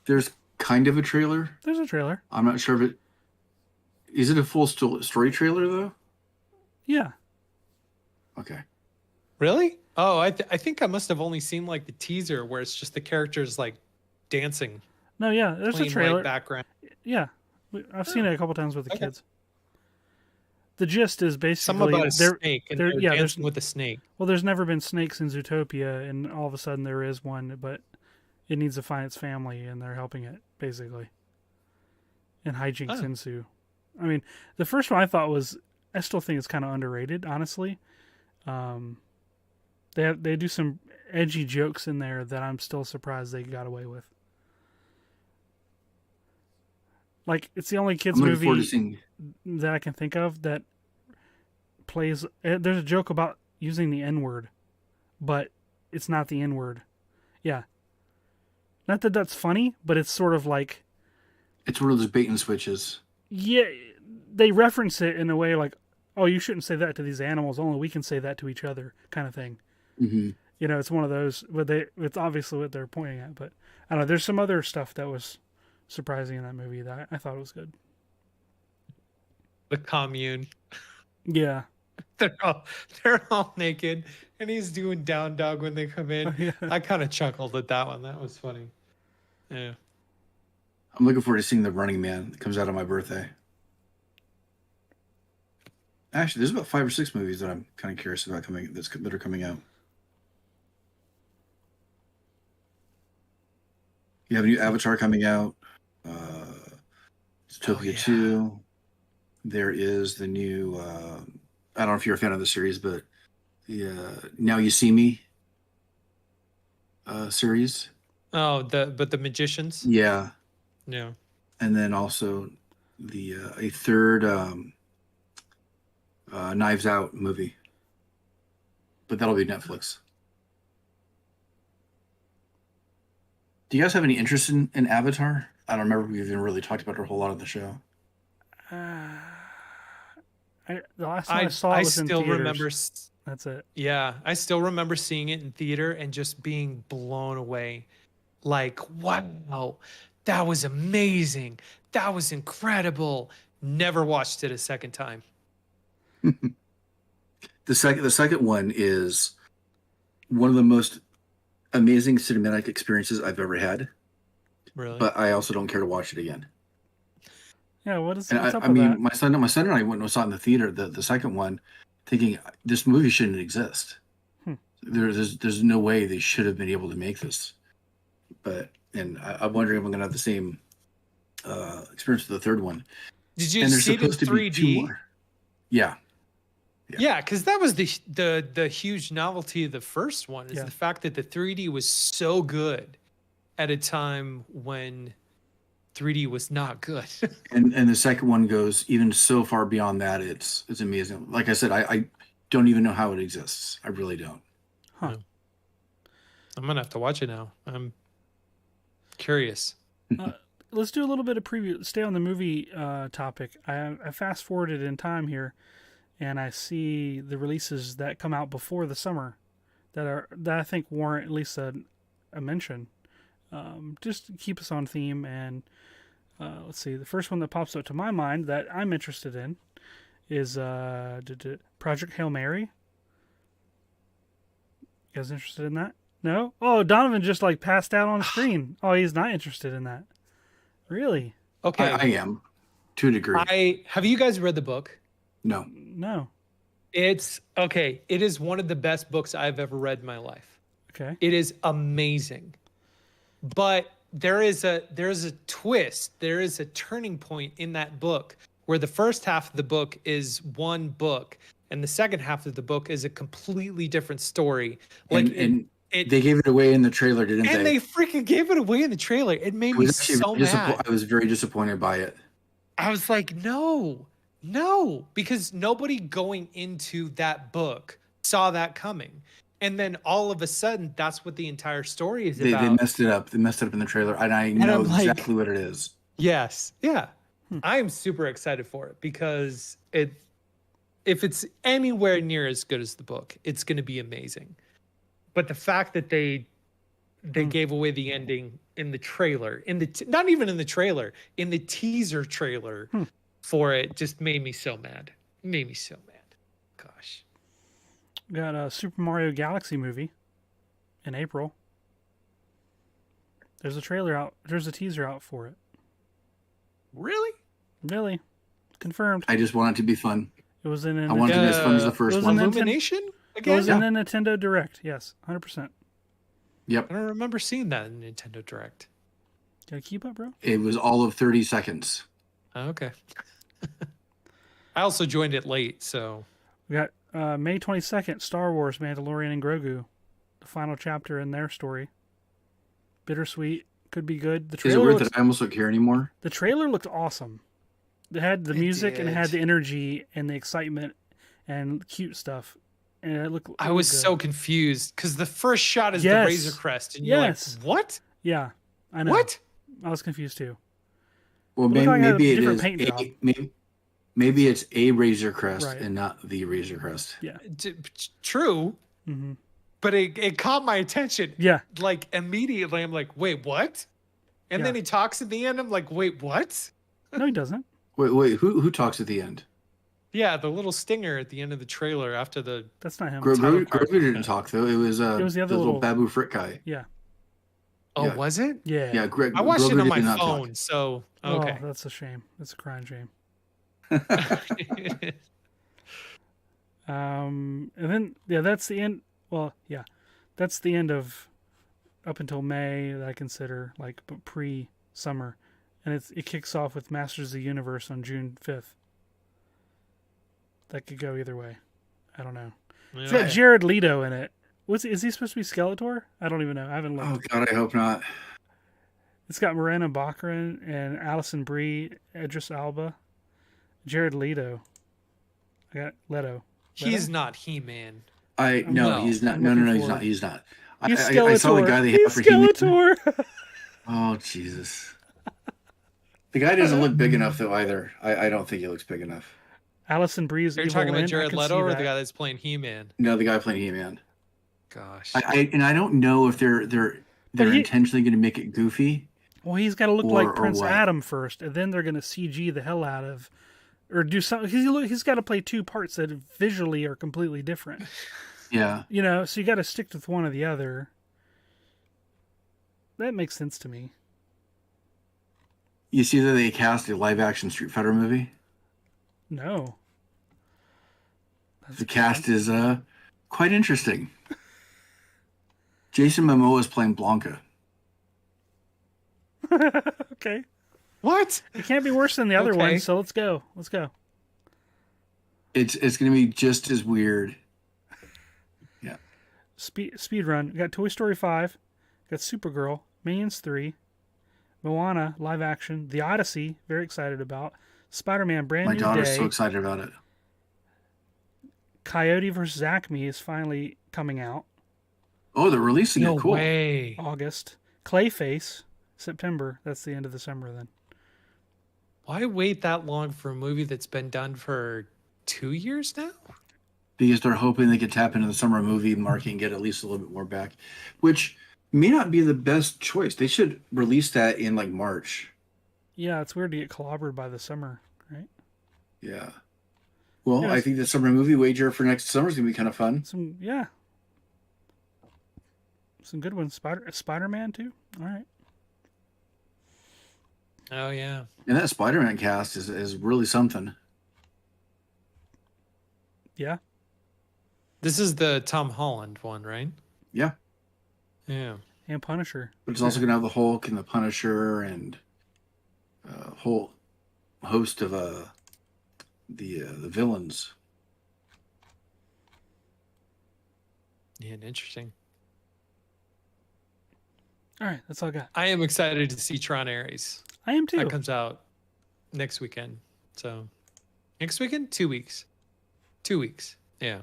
[SPEAKER 2] There's kind of a trailer.
[SPEAKER 1] there's a trailer.
[SPEAKER 2] I'm not sure if it is it a full story trailer though.
[SPEAKER 1] Yeah.
[SPEAKER 2] Okay.
[SPEAKER 3] Really? Oh, I think I must have only seen like the teaser where it's just the characters like dancing,
[SPEAKER 1] No, yeah. There's a
[SPEAKER 3] plain
[SPEAKER 1] trailer.
[SPEAKER 3] white background.
[SPEAKER 1] Yeah. I've seen it a couple times with the
[SPEAKER 3] Okay.
[SPEAKER 1] kids. The gist is basically
[SPEAKER 3] Something about a snake and
[SPEAKER 1] there-
[SPEAKER 3] they're
[SPEAKER 1] yeah, there's-
[SPEAKER 3] dancing with a snake.
[SPEAKER 1] well, there's never been snakes in Zootopia, and all of a sudden there is one, but it needs to find its family, and they're helping it basically. And hijinks
[SPEAKER 3] Oh.
[SPEAKER 1] ensue. I mean, the first one I still think it's kind of underrated, honestly. They do some edgy jokes in there that I'm still surprised they got away with. Like, it's the only kids
[SPEAKER 2] I'm looking forward to
[SPEAKER 1] movie
[SPEAKER 2] seeing.
[SPEAKER 1] that I can think of that plays. There's a joke about using the N word, but it's not the N word. Yeah. Not that that's funny, but it's sort of like,
[SPEAKER 2] It's one of those bait and switches.
[SPEAKER 1] yeah, they reference it in a way like, oh, you shouldn't say that to these animals. Only we can say that to each other, kind of thing.
[SPEAKER 2] Mm-hmm.
[SPEAKER 1] You know, it's one of those. But it's obviously what they're pointing at. But I don't know. There's some other stuff that was surprising in that movie that I thought was good.
[SPEAKER 3] The commune.
[SPEAKER 1] Yeah.
[SPEAKER 3] They're all naked and he's doing down dog when they come in.
[SPEAKER 1] Yeah.
[SPEAKER 3] I kind of chuckled at that one. That was funny. Yeah.
[SPEAKER 2] I'm looking forward to seeing The Running Man that comes out on my birthday. Actually, there's about 5 or 6 movies that I'm kind of curious about that are coming out. You have a new Avatar coming out. Zootopia
[SPEAKER 3] yeah.
[SPEAKER 2] 2. There is the new. I don't know if you're a fan of the series, but the Now You See Me series.
[SPEAKER 3] Oh, the magicians.
[SPEAKER 2] Yeah,
[SPEAKER 3] Yeah.
[SPEAKER 2] and then also the a third Knives Out movie, but that'll be Netflix. Do you guys have any interest in Avatar? I don't remember if we even really talked about it a whole lot on the show.
[SPEAKER 1] The last time I saw it
[SPEAKER 3] I
[SPEAKER 1] was in
[SPEAKER 3] still
[SPEAKER 1] theaters.
[SPEAKER 3] remember.
[SPEAKER 1] That's it.
[SPEAKER 3] Yeah, I still remember seeing it in theater and just being blown away. Like, wow, that was amazing. That was incredible. Never watched it a second time.
[SPEAKER 2] The second one is one of the most amazing cinematic experiences I've ever had,
[SPEAKER 3] Really?
[SPEAKER 2] but I also don't care to watch it again.
[SPEAKER 1] Yeah. What's
[SPEAKER 2] And
[SPEAKER 1] up
[SPEAKER 2] I
[SPEAKER 1] with
[SPEAKER 2] mean,
[SPEAKER 1] that?
[SPEAKER 2] my son and I went and saw it in the theater, the second one, thinking this movie shouldn't exist.
[SPEAKER 1] Hmm.
[SPEAKER 2] There's no way they should have been able to make this. And I'm wondering if I'm gonna have the same experience with the third one.
[SPEAKER 3] Did you
[SPEAKER 2] And there's
[SPEAKER 3] see it in
[SPEAKER 2] supposed to be 2
[SPEAKER 3] 3D?
[SPEAKER 2] more. Yeah.
[SPEAKER 3] Yeah, because that was the huge novelty of the first one is
[SPEAKER 1] Yeah.
[SPEAKER 3] the fact that the 3D was so good at a time when 3D was not good.
[SPEAKER 2] And the second one goes even so far beyond that. It's amazing. Like I said, I don't even know how it exists. I really don't.
[SPEAKER 1] Huh.
[SPEAKER 3] I'm gonna have to watch it now. I'm curious.
[SPEAKER 1] Let's do a little bit of preview. Stay on the movie topic. I fast forwarded in time here, and I see the releases that come out before the summer that I think warrant at least a mention. Just to keep us on theme. And let's see. The first one that pops up to my mind that I'm interested in is Project Hail Mary. You guys interested in that? No? Oh, Donovan just like passed out on the screen. Oh, he's not interested in that. Really?
[SPEAKER 3] Okay.
[SPEAKER 2] I am, to a degree.
[SPEAKER 3] Have you guys read the book?
[SPEAKER 2] No.
[SPEAKER 1] No.
[SPEAKER 3] It's okay. It is one of the best books I've ever read in my life.
[SPEAKER 1] Okay.
[SPEAKER 3] It is amazing. But there's a twist. There is a turning point in that book where the first half of the book is one book and the second half of the book is a completely different story. Like
[SPEAKER 2] And they gave it away in the trailer, didn't
[SPEAKER 3] and they freaking gave it away in the trailer. It made me so mad.
[SPEAKER 2] I was very disappointed by it.
[SPEAKER 3] I was like, no, because nobody going into that book saw that coming. And then all of a sudden, that's what the entire story is
[SPEAKER 2] They
[SPEAKER 3] about.
[SPEAKER 2] messed it up. They messed it up in the trailer, and I
[SPEAKER 3] And
[SPEAKER 2] know
[SPEAKER 3] I'm like,
[SPEAKER 2] exactly what it is.
[SPEAKER 3] yes, yeah.
[SPEAKER 1] Hmm.
[SPEAKER 3] I am super excited for it because if it's anywhere near as good as the book, it's going to be amazing. But the fact that they gave away the ending in the trailer, not even in the trailer, in the teaser trailer for it, just made me so mad. Made me so mad. Gosh.
[SPEAKER 1] Got a Super Mario Galaxy movie in April. There's a trailer out. There's a teaser out for it.
[SPEAKER 3] Really?
[SPEAKER 1] Really? Confirmed.
[SPEAKER 2] I just want it to be fun.
[SPEAKER 1] It was in
[SPEAKER 2] I want it to be as fun as the
[SPEAKER 1] it
[SPEAKER 2] first
[SPEAKER 1] was
[SPEAKER 2] one.
[SPEAKER 1] in
[SPEAKER 3] Illumination
[SPEAKER 1] It
[SPEAKER 3] again?
[SPEAKER 1] was in a Nintendo Direct. Yes, 100%.
[SPEAKER 2] Yep.
[SPEAKER 3] I don't remember seeing that in Nintendo Direct.
[SPEAKER 1] Gotta keep up, bro.
[SPEAKER 2] It was all of 30 seconds.
[SPEAKER 3] Oh, okay. I also joined it late, so
[SPEAKER 1] We got May 22nd, Star Wars, Mandalorian and Grogu. The final chapter in their story. Bittersweet. Could be good.
[SPEAKER 2] Is it weird that I almost don't care anymore?
[SPEAKER 1] The trailer looked awesome. It had the music and it had
[SPEAKER 3] did.
[SPEAKER 1] the energy and the excitement and cute stuff. And it looked.
[SPEAKER 3] I was
[SPEAKER 1] good.
[SPEAKER 3] so confused because the first shot is
[SPEAKER 1] Yes.
[SPEAKER 3] the Razor Crest, and you're
[SPEAKER 1] Yes.
[SPEAKER 3] like, "What?
[SPEAKER 1] Yeah, I know.
[SPEAKER 3] What?"
[SPEAKER 1] I was confused too.
[SPEAKER 2] Well,
[SPEAKER 1] It looked like
[SPEAKER 2] maybe
[SPEAKER 1] a
[SPEAKER 2] it
[SPEAKER 1] different
[SPEAKER 2] is.
[SPEAKER 1] paint job.
[SPEAKER 2] Maybe it's a Razor Crest
[SPEAKER 1] Right.
[SPEAKER 2] and not the Razor Crest.
[SPEAKER 1] Yeah.
[SPEAKER 3] True,
[SPEAKER 1] Mm-hmm.
[SPEAKER 3] but it caught my attention.
[SPEAKER 1] Yeah.
[SPEAKER 3] Like immediately, I'm like, "Wait, what?" And then
[SPEAKER 1] Yeah.
[SPEAKER 3] he talks at the end. I'm like, "Wait, what?"
[SPEAKER 1] No, he doesn't.
[SPEAKER 2] Wait, who talks at the end?
[SPEAKER 3] Yeah, the little stinger at the end of the trailer after the.
[SPEAKER 1] That's not him.
[SPEAKER 3] Title
[SPEAKER 2] Grogu
[SPEAKER 3] card.
[SPEAKER 2] didn't talk though. It was
[SPEAKER 1] the other
[SPEAKER 2] little
[SPEAKER 1] little-
[SPEAKER 2] Babu Frick guy.
[SPEAKER 1] Yeah.
[SPEAKER 3] Oh,
[SPEAKER 2] Yeah.
[SPEAKER 3] was it?
[SPEAKER 1] Yeah.
[SPEAKER 2] Yeah,
[SPEAKER 3] I watched
[SPEAKER 2] Grogu
[SPEAKER 3] it on
[SPEAKER 2] did
[SPEAKER 3] my
[SPEAKER 2] not talk.
[SPEAKER 3] phone, so
[SPEAKER 1] Oh,
[SPEAKER 3] okay.
[SPEAKER 1] that's a shame. That's a crying shame. And then that's the end. Well, yeah, that's the end of up until May that I consider like pre-summer, and it kicks off with Masters of the Universe on June 5th. That could go either way. I don't know. It's got
[SPEAKER 3] Yeah.
[SPEAKER 1] Jared Leto in it. Is he supposed to be Skeletor? I don't even know. I haven't looked.
[SPEAKER 2] Oh God, I hope not.
[SPEAKER 1] It's got Miranda Bachran and Alison Brie, Idris Elba, Jared Leto. I got Leto.
[SPEAKER 3] He's not He-Man.
[SPEAKER 2] No, he's not.
[SPEAKER 1] I'm
[SPEAKER 2] No,
[SPEAKER 1] looking
[SPEAKER 2] he's
[SPEAKER 1] forward.
[SPEAKER 2] not. He's not.
[SPEAKER 1] He's
[SPEAKER 2] I
[SPEAKER 1] Skeletor.
[SPEAKER 2] saw the guy they have
[SPEAKER 1] He's
[SPEAKER 2] for He-Man.
[SPEAKER 1] Skeletor.
[SPEAKER 2] Oh Jesus. The guy doesn't look big enough though either. I don't think he looks big enough.
[SPEAKER 1] Alison Brie's
[SPEAKER 3] Are you
[SPEAKER 1] Evil
[SPEAKER 3] talking about
[SPEAKER 1] Lynn, I
[SPEAKER 3] Jared
[SPEAKER 1] can
[SPEAKER 3] Leto
[SPEAKER 1] see
[SPEAKER 3] or
[SPEAKER 1] that.
[SPEAKER 3] the guy that's playing He-Man?
[SPEAKER 2] No, the guy playing He-Man.
[SPEAKER 3] Gosh.
[SPEAKER 2] I don't know if they're
[SPEAKER 1] he-
[SPEAKER 2] intentionally going to make it goofy.
[SPEAKER 1] Well, he's got to look
[SPEAKER 2] Or
[SPEAKER 1] like Prince
[SPEAKER 2] what?
[SPEAKER 1] Adam first, and then they're going to CG the hell out of, or do something. He's got to play two parts that visually are completely different.
[SPEAKER 2] Yeah.
[SPEAKER 1] You know, so you got to stick with one or the other. That makes sense to me.
[SPEAKER 2] You see that they cast a live-action Street Fighter movie.
[SPEAKER 1] No.
[SPEAKER 2] The cast is quite interesting. Jason Momoa is playing Blanca.
[SPEAKER 1] Okay.
[SPEAKER 3] What?
[SPEAKER 1] It can't be worse than the other
[SPEAKER 3] Okay.
[SPEAKER 1] one, so let's go. Let's go.
[SPEAKER 2] It's going to be just as weird. Yeah.
[SPEAKER 1] Speed run. We got Toy Story 5. Got Supergirl. Minions 3. Moana, live action. The Odyssey, very excited about. Spider-Man, brand
[SPEAKER 2] My
[SPEAKER 1] new
[SPEAKER 2] daughter's
[SPEAKER 1] day.
[SPEAKER 2] so excited about it.
[SPEAKER 1] Coyote vs. Acme is finally coming out.
[SPEAKER 2] Oh, they're releasing
[SPEAKER 3] No
[SPEAKER 2] it. Cool.
[SPEAKER 3] way.
[SPEAKER 1] August. Clayface, September. That's the end of December then.
[SPEAKER 3] Why wait that long for a movie that's been done for 2 years now?
[SPEAKER 2] Because they're hoping they could tap into the summer movie market and get at least a little bit more back, which may not be the best choice. They should release that in like March.
[SPEAKER 1] Yeah, it's weird to get clobbered by the summer, right?
[SPEAKER 2] Yeah. Well,
[SPEAKER 1] Yeah,
[SPEAKER 2] I think the summer movie wager for next summer is going to be kind of fun.
[SPEAKER 1] Some good ones. Spider-Man too. All right.
[SPEAKER 3] Oh yeah.
[SPEAKER 2] And that Spider-Man cast is really something.
[SPEAKER 1] Yeah.
[SPEAKER 3] This is the Tom Holland one, right?
[SPEAKER 2] Yeah.
[SPEAKER 3] Yeah.
[SPEAKER 1] And Punisher.
[SPEAKER 2] But it's also going to have the Hulk and the Punisher and a whole host of the villains.
[SPEAKER 3] Yeah, interesting.
[SPEAKER 1] All right, that's all I got.
[SPEAKER 3] I am excited to see Tron Ares.
[SPEAKER 1] I am too.
[SPEAKER 3] That comes out next weekend. So next weekend, 2 weeks. 2 weeks. Yeah.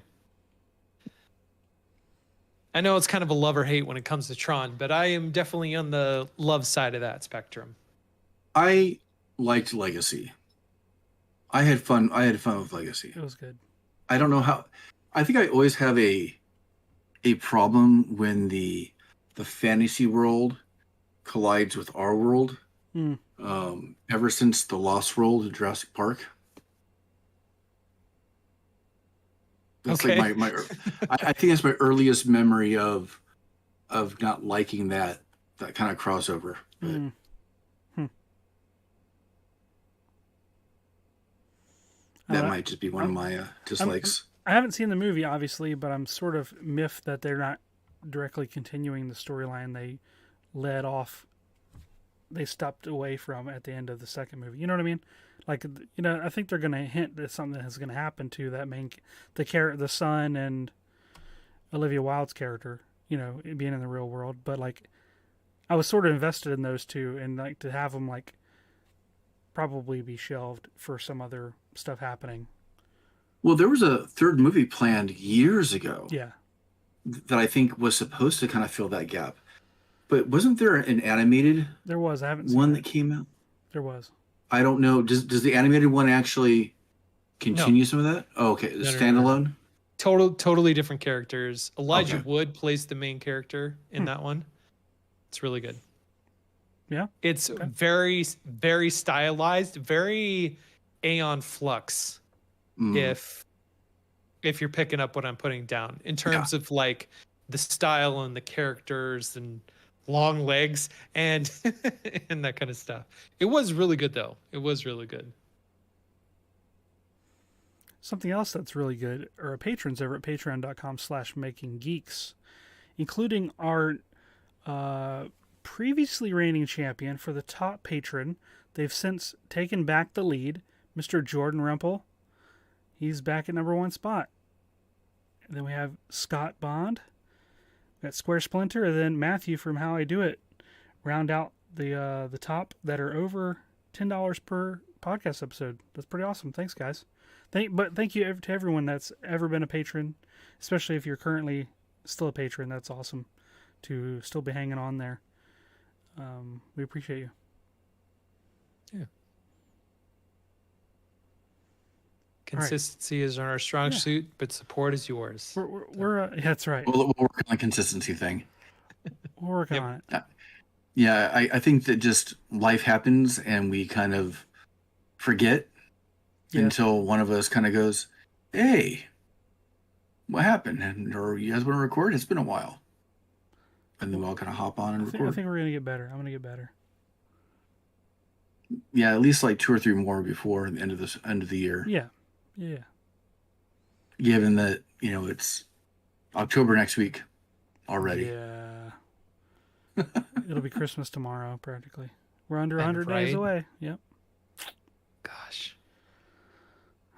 [SPEAKER 3] I know it's kind of a love or hate when it comes to Tron, but I am definitely on the love side of that spectrum.
[SPEAKER 2] I liked Legacy. I had fun. I had fun with Legacy.
[SPEAKER 1] It was good.
[SPEAKER 2] I don't know how. I think I always have a problem when the fantasy world collides with our world.
[SPEAKER 1] Mm.
[SPEAKER 2] Ever since the Lost World of Jurassic Park. That's
[SPEAKER 3] Okay.
[SPEAKER 2] like my I think that's my earliest memory of not liking that kind of crossover. But
[SPEAKER 1] Mm.
[SPEAKER 2] that might just be one of my dislikes.
[SPEAKER 1] I haven't seen the movie, obviously, but I'm sort of miffed that they're not directly continuing the storyline they led off. They stopped away from at the end of the second movie. You know what I mean? Like, you know, I think they're going to hint that something is going to happen to that the son and Olivia Wilde's character. You know, being in the real world, but like, I was sort of invested in those two, and like to have them like probably be shelved for some other stuff happening.
[SPEAKER 2] Well, there was a third movie planned years ago.
[SPEAKER 1] Yeah.
[SPEAKER 2] That I think was supposed to kind of fill that gap. But wasn't there an animated?
[SPEAKER 1] There was. I haven't seen
[SPEAKER 2] one
[SPEAKER 1] it.
[SPEAKER 2] that came out.
[SPEAKER 1] There was.
[SPEAKER 2] I don't know. Does the animated one actually continue some of that? Oh, okay. The standalone.
[SPEAKER 3] Totally different characters. Elijah
[SPEAKER 2] Okay.
[SPEAKER 3] Wood plays the main character in that one. It's really good.
[SPEAKER 1] Yeah.
[SPEAKER 3] It's very, very stylized, very Aeon Flux. If you're picking up what I'm putting down in terms of like the style and the characters and long legs and and that kind of stuff. It was really good though. It was really good.
[SPEAKER 1] Something else that's really good are our patrons over at patreon.com/makinggeeks, including our previously reigning champion for the top patron. They've since taken back the lead, Mr. Jordan Rempel. He's back at #1 spot. And then we have Scott Bond, we got Square Splinter, and then Matthew from How I Do It. Round out the top that are over $10 per podcast episode. That's pretty awesome. Thanks, guys. Thank you to everyone that's ever been a patron, especially if you're currently still a patron. That's awesome to still be hanging on there. We appreciate you.
[SPEAKER 3] Yeah. Consistency is our strong suit, but support is yours.
[SPEAKER 1] We're that's right.
[SPEAKER 2] We'll work on the consistency thing.
[SPEAKER 1] We're working on it.
[SPEAKER 2] Yeah, I think that just life happens and we kind of forget until one of us kind of goes, "Hey, what happened?" Or "You guys want to record? It's been a while." And then we all kind of hop on and record.
[SPEAKER 1] I think we're gonna get better. I'm gonna get better.
[SPEAKER 2] Yeah, at least like 2 or 3 more before the end of the year.
[SPEAKER 1] Yeah.
[SPEAKER 2] Given that it's October next week already.
[SPEAKER 1] Yeah. It'll be Christmas tomorrow, practically. We're under 100 days away. Yep.
[SPEAKER 3] Gosh.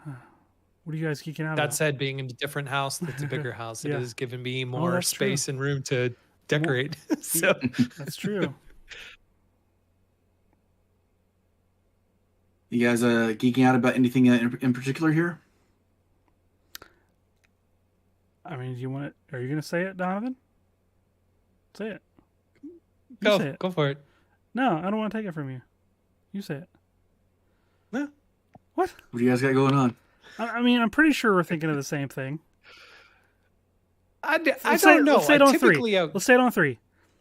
[SPEAKER 1] What are you guys geeking out
[SPEAKER 3] That
[SPEAKER 1] about?
[SPEAKER 3] said, being in a different house, that's a bigger house. It has given me more
[SPEAKER 1] that's
[SPEAKER 3] space and room to decorate. So
[SPEAKER 1] that's true.
[SPEAKER 2] You guys geeking out about anything in particular here?
[SPEAKER 1] I mean, do you want it? Are you going to say it, Donovan? Say it.
[SPEAKER 3] Go for it.
[SPEAKER 1] No, I don't want to take it from you. You say it.
[SPEAKER 3] No.
[SPEAKER 1] What?
[SPEAKER 2] What do you guys got going on?
[SPEAKER 1] I mean, I'm pretty sure we're thinking of the same thing.
[SPEAKER 3] I don't know.
[SPEAKER 1] Let's say it on
[SPEAKER 3] Typically,
[SPEAKER 1] 3. Let's say it on 3.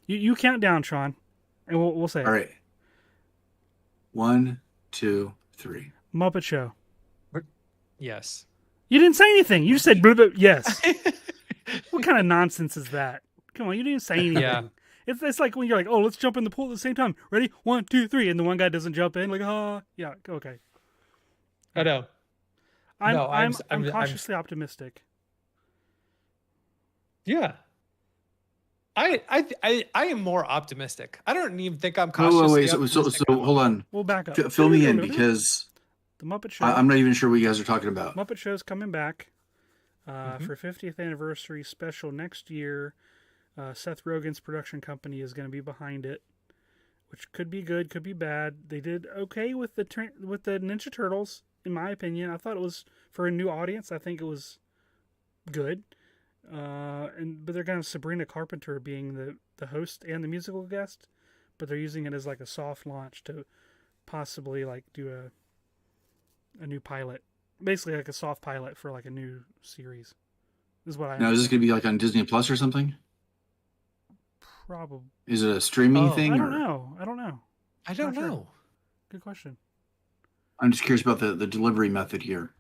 [SPEAKER 1] You count down, Sean, and we'll say it.
[SPEAKER 2] All right. 1, 2, 3.
[SPEAKER 1] Muppet Show.
[SPEAKER 3] Yes.
[SPEAKER 1] You didn't say anything. You just said blah, blah, yes. What kind of nonsense is that? Come on, you didn't say anything.
[SPEAKER 3] Yeah.
[SPEAKER 1] It's like when you're like, oh, let's jump in the pool at the same time. Ready? 1, 2, 3, and the one guy doesn't jump in. Like, yeah, okay.
[SPEAKER 3] I know.
[SPEAKER 1] I'm cautiously optimistic.
[SPEAKER 3] Yeah. I am more optimistic. I don't even think I'm cautiously optimistic.
[SPEAKER 2] So hold on.
[SPEAKER 1] We'll back up.
[SPEAKER 2] Fill me in because
[SPEAKER 1] the Muppet Show.
[SPEAKER 2] I'm not even sure what you guys are talking about.
[SPEAKER 1] Muppet Show's coming back for 50th anniversary special next year. Seth Rogen's production company is going to be behind it. which could be good, could be bad. They did okay with with the Ninja Turtles, in my opinion. I thought it was for a new audience. I think it was good. But they're going to have Sabrina Carpenter being the host and the musical guest, but they're using it as like a soft launch to possibly like do a new pilot, basically like a soft pilot for like a new series. Is what I
[SPEAKER 2] Now, is this
[SPEAKER 1] understand.
[SPEAKER 2] going to be like on Disney Plus or something?
[SPEAKER 1] Probably.
[SPEAKER 2] Is it a streaming
[SPEAKER 3] Oh,
[SPEAKER 2] thing,
[SPEAKER 1] I don't
[SPEAKER 2] or
[SPEAKER 1] know. I don't know.
[SPEAKER 3] I don't
[SPEAKER 1] Not sure.
[SPEAKER 3] know.
[SPEAKER 1] Good question.
[SPEAKER 2] I'm just curious about the delivery method here.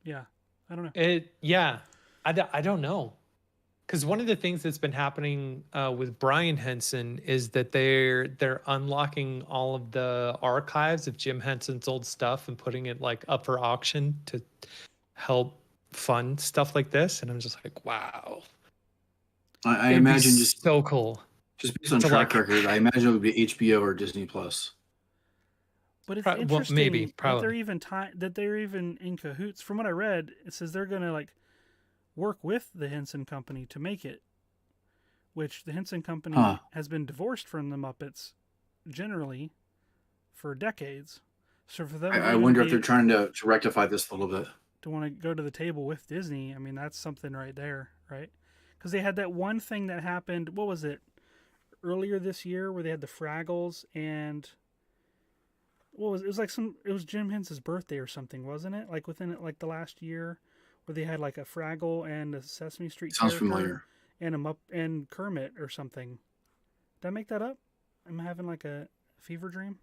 [SPEAKER 1] Yeah, I don't know.
[SPEAKER 3] I don't know. Because one of the things that's been happening with Brian Henson is that they're unlocking all of the archives of Jim Henson's old stuff and putting it like up for auction to help fund stuff like this. And I'm just like, wow,
[SPEAKER 2] I
[SPEAKER 3] it'd be
[SPEAKER 2] imagine just
[SPEAKER 3] so cool
[SPEAKER 2] based on
[SPEAKER 3] to
[SPEAKER 2] track
[SPEAKER 3] like,
[SPEAKER 2] record, I imagine it would be HBO or Disney Plus.
[SPEAKER 1] But it's
[SPEAKER 3] well, maybe,
[SPEAKER 1] interesting that
[SPEAKER 3] probably.
[SPEAKER 1] they're even in cahoots. From what I read, it says they're gonna like work with the Henson Company to make it, which the Henson Company
[SPEAKER 2] Huh.
[SPEAKER 1] has been divorced from the Muppets generally for decades. So for them
[SPEAKER 2] I
[SPEAKER 1] to even
[SPEAKER 2] wonder if they're
[SPEAKER 1] be
[SPEAKER 2] trying to rectify this a little bit.
[SPEAKER 1] to want to go to the table with Disney, I mean that's something right there, right? Because they had that one thing that happened. What was it earlier this year where they had the Fraggles and what was it? It was like it was Jim Henson's birthday or something, wasn't it? Like within like the last year, where they had like a Fraggle and a Sesame Street
[SPEAKER 2] Sounds
[SPEAKER 1] character
[SPEAKER 2] familiar.
[SPEAKER 1] and and Kermit or something. Did I make that up? Am I having like a fever dream?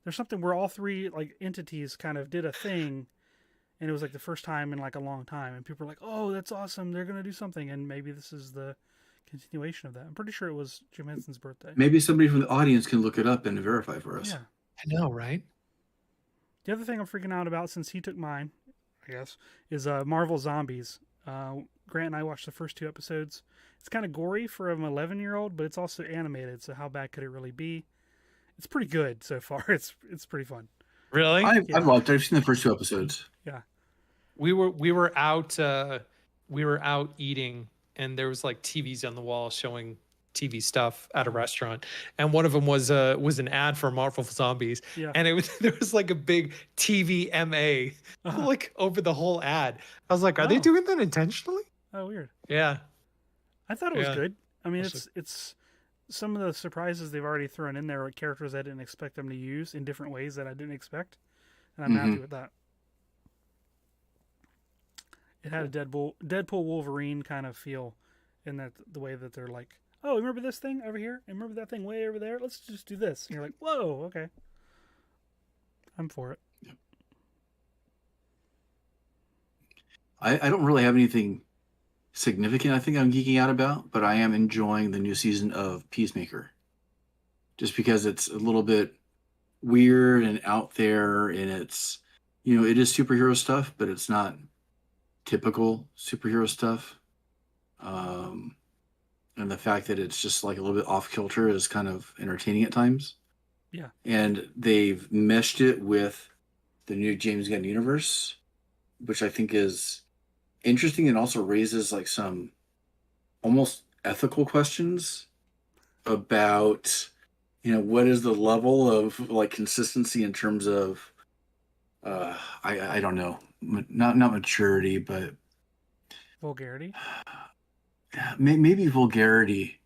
[SPEAKER 1] There's something where all three like entities kind of did a thing, and it was like the first time in like a long time, and people were like, "Oh, that's awesome! They're gonna do something," and maybe this is the continuation of that. I'm pretty sure it was Jim Henson's birthday.
[SPEAKER 2] Maybe somebody from the audience can look it up and verify for us.
[SPEAKER 1] Yeah.
[SPEAKER 3] I know, right?
[SPEAKER 1] The other thing I'm freaking out about, since he took mine, I guess, is Marvel Zombies. Grant and I watched the first 2 episodes. It's kind of gory for an 11-year-old, but it's also animated. So how bad could it really be? It's pretty good so far. It's pretty fun.
[SPEAKER 3] Really?
[SPEAKER 2] I've watched. I've seen the first 2 episodes.
[SPEAKER 1] Yeah.
[SPEAKER 3] We were out eating, and there was like TVs on the wall showing TV stuff at a restaurant, and one of them was an ad for Marvel Zombies,
[SPEAKER 1] Yeah.
[SPEAKER 3] and it was there was like a big TVMA like over the whole ad. I was like, are they
[SPEAKER 1] Oh.
[SPEAKER 3] doing that intentionally?
[SPEAKER 1] Oh, weird.
[SPEAKER 3] Yeah.
[SPEAKER 1] I thought it was
[SPEAKER 3] Yeah.
[SPEAKER 1] good. I mean,
[SPEAKER 3] Also-
[SPEAKER 1] it's some of the surprises they've already thrown in there are characters I didn't expect them to use in different ways that I didn't expect, and I'm happy with that. It had a Deadpool Wolverine kind of feel in that the way that they're like, oh, remember this thing over here? And remember that thing way over there? Let's just do this. And you're like, whoa, okay. I'm for it.
[SPEAKER 2] I don't really have anything significant I think I'm geeking out about, but I am enjoying the new season of Peacemaker. Just because it's a little bit weird and out there, and it's, it is superhero stuff, but it's not typical superhero stuff. And the fact that it's just like a little bit off kilter is kind of entertaining at times.
[SPEAKER 1] Yeah.
[SPEAKER 2] And they've meshed it with the new James Gunn universe, which I think is interesting and also raises like some almost ethical questions about, what is the level of like consistency in terms of, I don't know, not maturity, but
[SPEAKER 1] Vulgarity.
[SPEAKER 2] maybe vulgarity,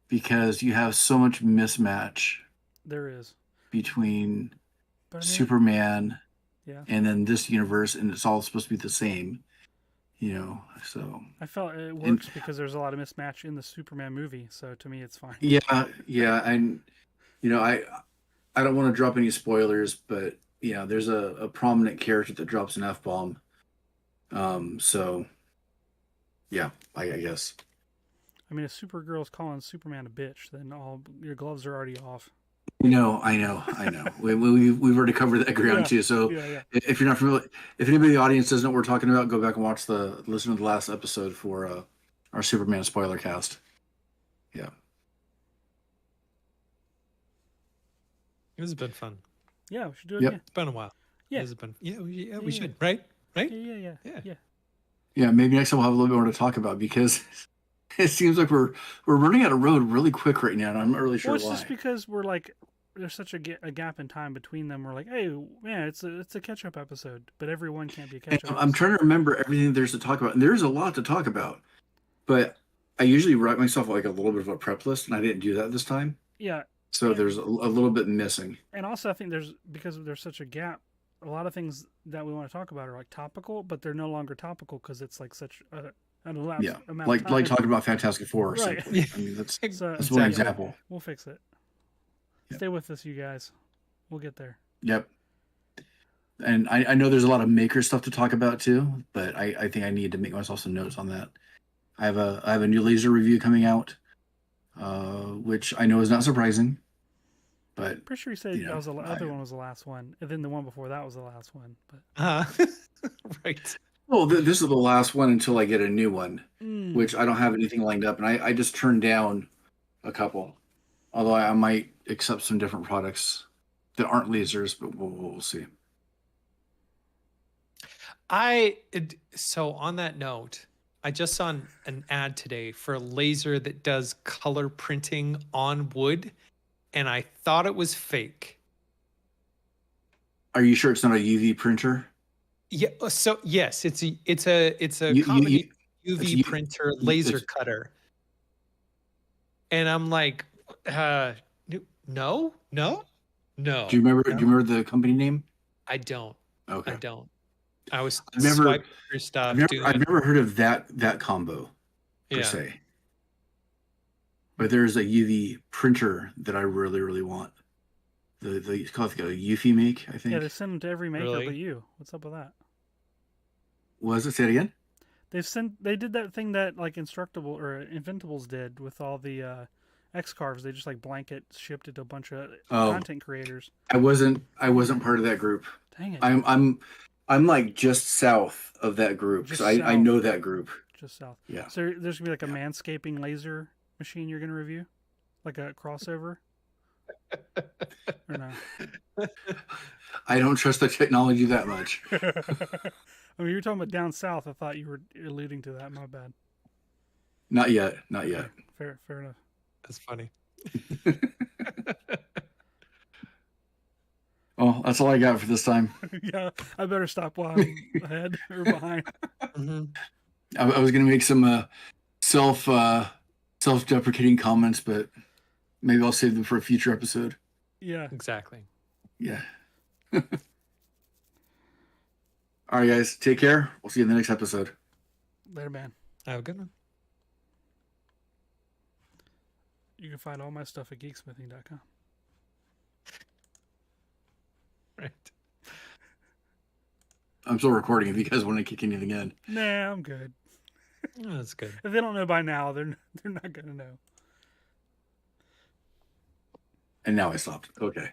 [SPEAKER 2] because you have so much mismatch
[SPEAKER 1] There is.
[SPEAKER 2] between
[SPEAKER 1] But I mean,
[SPEAKER 2] Superman
[SPEAKER 1] yeah.
[SPEAKER 2] and then this universe, and it's all supposed to be the same, so
[SPEAKER 1] I felt it works because there's a lot of mismatch in the Superman movie. So to me, it's fine.
[SPEAKER 2] yeah, and I don't want to drop any spoilers, but there's a prominent character that drops an F-bomb. So yeah, I guess.
[SPEAKER 1] I mean, if Supergirl's calling Superman a bitch, then all your gloves are already off.
[SPEAKER 2] I know. We've already covered that ground too. So
[SPEAKER 1] Yeah.
[SPEAKER 2] if you're not familiar, if anybody in the audience doesn't know what we're talking about, go back and listen to the last episode for our Superman spoiler cast. Yeah.
[SPEAKER 3] It has been fun.
[SPEAKER 1] Yeah, we should do it
[SPEAKER 2] Yep.
[SPEAKER 1] again.
[SPEAKER 3] It's been a while.
[SPEAKER 1] Yeah.
[SPEAKER 3] It has been. Yeah, we
[SPEAKER 1] Yeah.
[SPEAKER 3] should. Right?
[SPEAKER 1] Yeah.
[SPEAKER 3] Yeah.
[SPEAKER 2] Yeah, maybe next time we'll have a little bit more to talk about, because it seems like we're running out of road really quick right now, and I'm not really sure
[SPEAKER 1] Well, it's
[SPEAKER 2] why.
[SPEAKER 1] just because we're like, there's such a gap in time between them. We're like, hey, man, it's a catch up episode, but everyone can't be a
[SPEAKER 2] And
[SPEAKER 1] catch up.
[SPEAKER 2] I'm trying to remember everything there's to talk about, and there's a lot to talk about. But I usually write myself like a little bit of a prep list, and I didn't do that this time.
[SPEAKER 1] Yeah,
[SPEAKER 2] So
[SPEAKER 1] and,
[SPEAKER 2] there's a little bit missing.
[SPEAKER 1] and also I think there's because there's such a gap. A lot of things that we want to talk about are like topical, but they're no longer topical because it's like such an elapsed
[SPEAKER 2] Yeah,
[SPEAKER 1] amount
[SPEAKER 2] like
[SPEAKER 1] of time.
[SPEAKER 2] talking about Fantastic Four or
[SPEAKER 1] Right.
[SPEAKER 2] something.
[SPEAKER 3] Yeah.
[SPEAKER 2] I mean, that's
[SPEAKER 1] So,
[SPEAKER 2] that's one
[SPEAKER 3] Exactly.
[SPEAKER 2] example.
[SPEAKER 1] We'll fix it.
[SPEAKER 2] Yeah.
[SPEAKER 1] Stay with us, you guys. We'll get there.
[SPEAKER 2] Yep. And I know there's a lot of maker stuff to talk about too, but I think I need to make myself some notes on that. I have a new laser review coming out, which I know is not surprising, but
[SPEAKER 1] Pretty sure you said
[SPEAKER 2] you know,
[SPEAKER 1] that was the other one was the last one, and then the one before that was the last one. But
[SPEAKER 3] Right.
[SPEAKER 2] well, this is the last one until I get a new one,
[SPEAKER 1] Mm.
[SPEAKER 2] which I don't have anything lined up, and I just turned down a couple, although I might accept some different products that aren't lasers, but we'll see.
[SPEAKER 3] So on that note, I just saw an ad today for a laser that does color printing on wood, and I thought it was fake.
[SPEAKER 2] Are you sure it's not a UV printer?
[SPEAKER 3] Yeah. So yes, it's a
[SPEAKER 2] You-
[SPEAKER 3] combination
[SPEAKER 2] it's
[SPEAKER 3] UV
[SPEAKER 2] you-
[SPEAKER 3] printer laser
[SPEAKER 2] it's-
[SPEAKER 3] cutter, and I'm like, no.
[SPEAKER 2] Do you remember the company name?
[SPEAKER 3] I don't.
[SPEAKER 2] Okay.
[SPEAKER 3] I don't. I was
[SPEAKER 2] I've never-
[SPEAKER 3] swiping through stuff.
[SPEAKER 2] I've never heard of that combo per
[SPEAKER 3] Yeah.
[SPEAKER 2] se. But there's a UV printer that I really want. It's called like a UV make, I think.
[SPEAKER 1] Yeah, they send them to every maker
[SPEAKER 3] Really?
[SPEAKER 1] but you. What's up with that?
[SPEAKER 2] Was it? Say it again?
[SPEAKER 1] They did that thing that like Instructable or Inventables did with all the X carves. They just like blanket shipped it to a bunch of
[SPEAKER 2] Oh.
[SPEAKER 1] content creators.
[SPEAKER 2] I wasn't part of that group.
[SPEAKER 1] Dang it!
[SPEAKER 2] I'm like just south of that group because
[SPEAKER 1] Just
[SPEAKER 2] I
[SPEAKER 1] south.
[SPEAKER 2] know that group.
[SPEAKER 1] Just south.
[SPEAKER 2] Yeah.
[SPEAKER 1] So there's gonna be like a manscaping laser machine you're gonna review, like a crossover. Or no?
[SPEAKER 2] I don't trust the technology that much.
[SPEAKER 1] I mean, you were talking about down south. I thought you were alluding to that. My bad.
[SPEAKER 2] Not yet. Not yet.
[SPEAKER 1] Okay, fair enough.
[SPEAKER 3] That's funny.
[SPEAKER 2] Well, that's all I got for this time.
[SPEAKER 1] Yeah, I better stop while I'm ahead or behind.
[SPEAKER 3] Mhm.
[SPEAKER 2] I was gonna make some self-deprecating comments, but maybe I'll save them for a future episode.
[SPEAKER 1] Yeah.
[SPEAKER 3] Exactly.
[SPEAKER 2] Yeah. All right, guys. Take care. We'll see you in the next episode.
[SPEAKER 1] Later, man.
[SPEAKER 3] Have a good one.
[SPEAKER 1] You can find all my stuff at geeksmithing.com.
[SPEAKER 3] Right.
[SPEAKER 2] I'm still recording if you guys want to kick anything in.
[SPEAKER 1] Nah, I'm good.
[SPEAKER 3] Oh, that's good.
[SPEAKER 1] If they don't know by now, they're not gonna know.
[SPEAKER 2] And now I stopped. Okay.